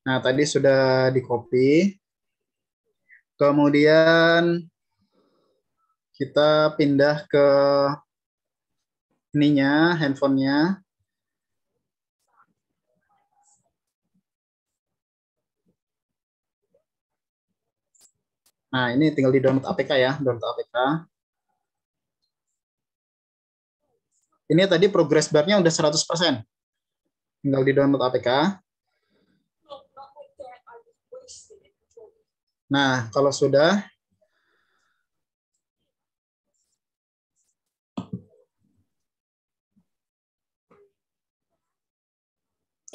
Nah, tadi sudah di-copy. Kemudian kita pindah ke ininya, handphonenya. Nah, ini tinggal di-download APK ya, download APK. Ini tadi progress bar-nya udah 100%. Tinggal di-download APK. Nah, kalau sudah,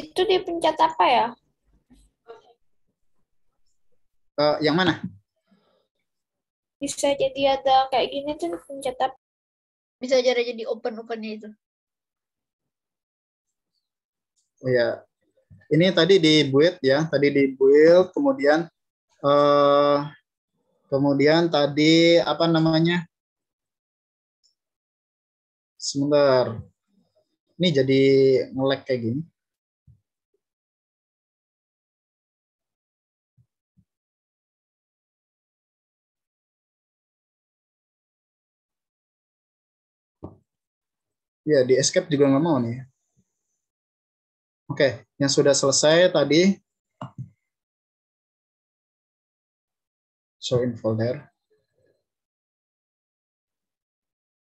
itu dipencet apa ya? yang mana? Bisa jadi ada kayak gini tuh dipencet apa? Bisa jadi open-opennya itu. Oh ya, ini tadi di build ya, tadi di build, kemudian tadi apa namanya? Sebentar, ini jadi nge-lag kayak gini. Ya, di escape juga nggak mau nih. Oke, yang sudah selesai tadi. Show in folder.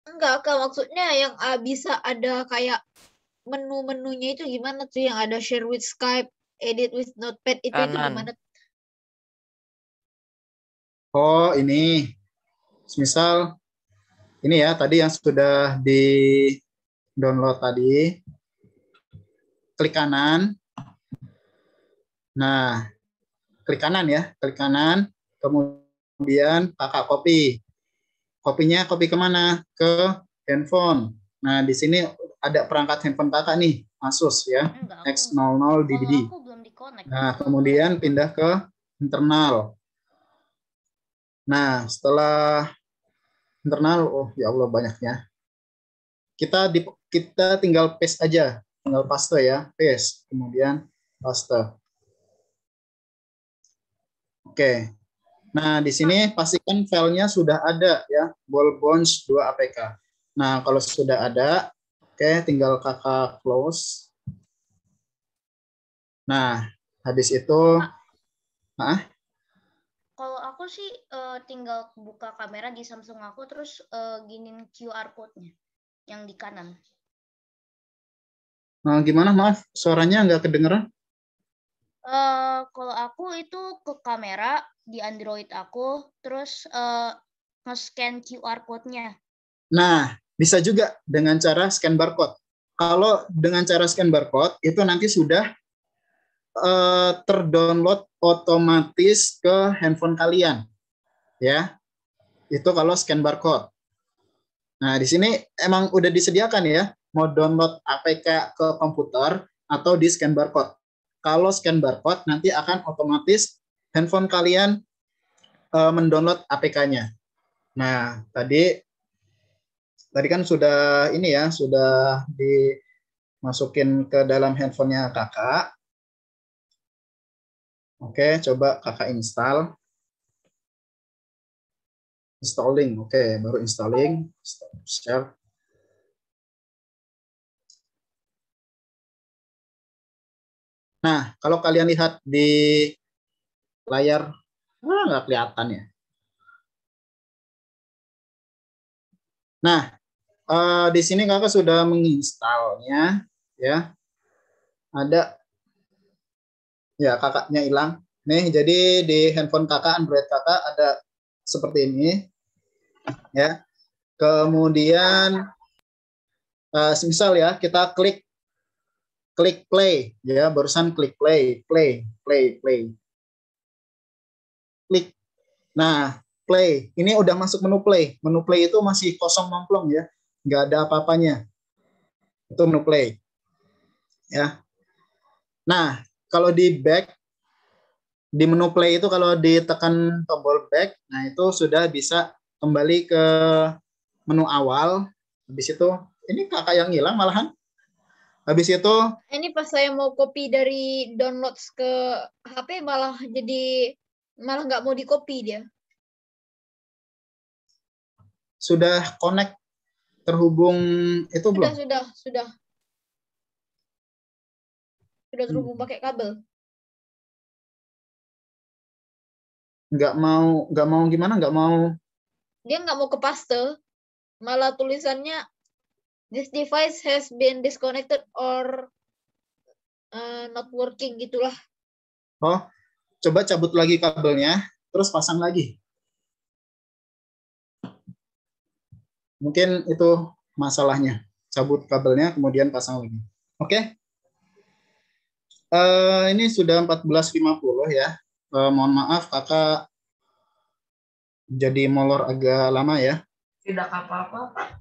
Enggak, Kak. Maksudnya yang bisa ada kayak menu-menunya itu gimana tuh? Yang ada share with Skype, edit with Notepad, itu gimana? Oh, ini. Misal, ini ya, tadi yang sudah di-download tadi. Klik kanan. Nah, klik kanan ya, klik kanan. Kemudian kakak copy. Kopinya copy kemana? Ke handphone. Nah, di sini ada perangkat handphone kakak nih, Asus ya, X00 DDD. Nah, kemudian pindah ke internal. Nah, setelah internal, oh ya Allah banyaknya. Kita tinggal paste aja, tinggal paste ya, paste. Kemudian paste. Oke. Nah, di sini pastikan filenya sudah ada ya, ballbones 2 APK. Nah, kalau sudah ada, oke, tinggal kakak close. Nah, habis itu, Kalau aku sih tinggal buka kamera di Samsung aku, terus giniin QR code-nya yang di kanan. Nah, gimana? Maaf, suaranya nggak kedengeran. Kalau aku itu ke kamera di Android aku, terus nge-scan QR code-nya. Nah, bisa juga dengan cara scan barcode. Kalau dengan cara scan barcode, itu nanti sudah terdownload otomatis ke handphone kalian. Ya, itu kalau scan barcode. Nah, di sini emang udah disediakan ya, mau download APK ke komputer atau di scan barcode. kalau scan barcode nanti akan otomatis handphone kalian mendownload APK-nya. Nah, tadi kan sudah ini ya, sudah dimasukin ke dalam handphonenya kakak. Oke, coba kakak install. Installing, oke, baru installing. Share. Nah, kalau kalian lihat di layar, nggak kelihatan ya. Nah, di sini kakak sudah menginstalnya, ya. Ada, ya kakaknya hilang. Nih, jadi di handphone kakak, Android kakak ada seperti ini, ya. Kemudian, misal ya, kita klik play, ya, barusan klik play. Klik. Nah, play. Ini udah masuk menu play. Menu play itu masih kosong nomplong ya, nggak ada apa-apanya. Itu menu play. Ya. Nah, kalau di back, di menu play itu kalau ditekan tombol back, nah itu sudah bisa kembali ke menu awal. Habis itu, ini kakak yang hilang malahan. Habis itu, ini pas saya mau copy dari downloads ke HP malah nggak mau di copy dia. Sudah connect terhubung itu belum? Sudah terhubung pakai kabel. Nggak mau gimana? Nggak mau? Dia nggak mau ke paste, malah tulisannya this device has been disconnected or not working gitulah. Oh, coba cabut lagi kabelnya, terus pasang lagi. Mungkin itu masalahnya. Cabut kabelnya, kemudian pasang lagi. Oke. Ini sudah 14.50 ya. Mohon maaf, kakak jadi molor agak lama ya. Tidak apa-apa, Pak.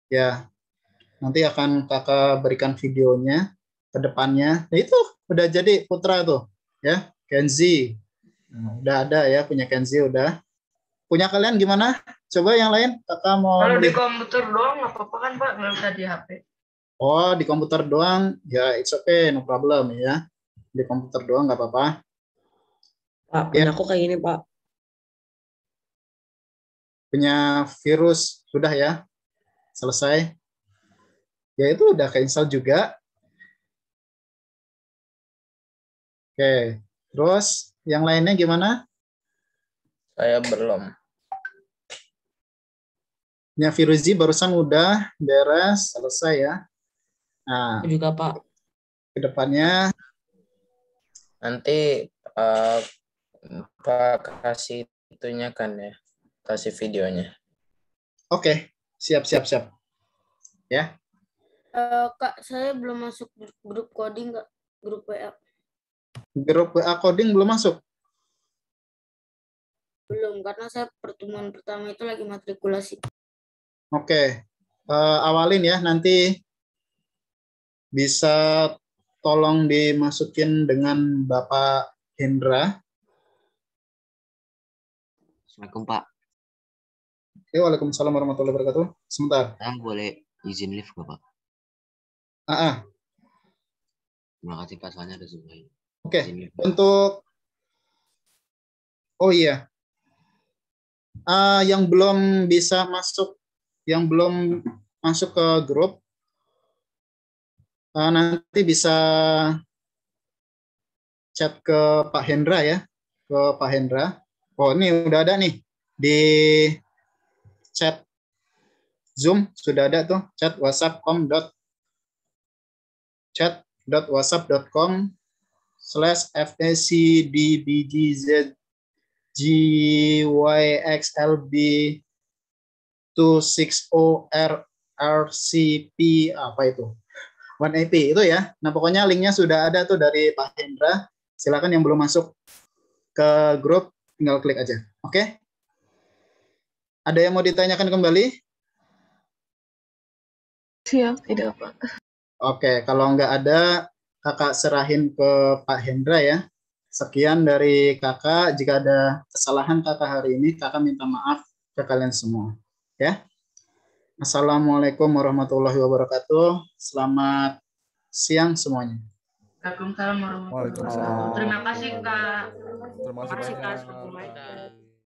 Ya, nanti akan kakak berikan videonya ke depannya. Nah, itu udah jadi Putra tuh, ya, Kenzi. Nah, udah ada ya, punya Kenzi udah. Punya kalian gimana? Coba yang lain, kakak mau. Kalau di komputer doang nggak apa-apa kan, Pak? Nggak usah di HP. Oh, di komputer doang, ya it's okay, no problem ya. Di komputer doang nggak apa-apa. Pak, punya aku kayak gini, Pak. Punya virus, sudah ya? Selesai. Ya itu udah ke-install juga. Oke, terus yang lainnya gimana? Saya belum. Ya, Firuzi barusan udah beres, selesai ya. Nah, juga Pak. Kedepannya Nanti Pak kasih itunya kan ya, kasih videonya. Oke, siap. Ya. Kak, saya belum masuk grup coding, Kak. Grup WA. Grup WA coding belum masuk? Belum, karena saya pertemuan pertama itu lagi matrikulasi. Oke. Awalin ya, nanti bisa tolong dimasukin dengan Bapak Hendra. Assalamualaikum, Pak. Oke, waalaikumsalam warahmatullahi wabarakatuh. Sebentar. Boleh izin live nggak, Pak? Terima kasih, Pak. Soalnya ada semuanya. Oke, untuk iya. Yang belum bisa masuk, yang belum masuk ke grup, nanti bisa chat ke Pak Hendra ya, ke Pak Hendra. Oh, ini udah ada nih di chat Zoom, sudah ada tuh chat whatsapp.com/FACDBGZGYXLB260RRCP apa itu 180 itu ya. Nah, pokoknya linknya sudah ada tuh dari Pak Hendra. Silakan yang belum masuk ke grup tinggal klik aja. Oke? Ada yang mau ditanyakan kembali? Siap, tidak apa. Oke, kalau nggak ada, kakak serahin ke Pak Hendra ya. Sekian dari kakak. Jika ada kesalahan kakak hari ini, kakak minta maaf ke kalian semua. Ya. Assalamualaikum warahmatullahi wabarakatuh. Selamat siang semuanya. Waalaikumsalam warahmatullahi wabarakatuh. Terima kasih Kak. Terima kasih Kak. banyak.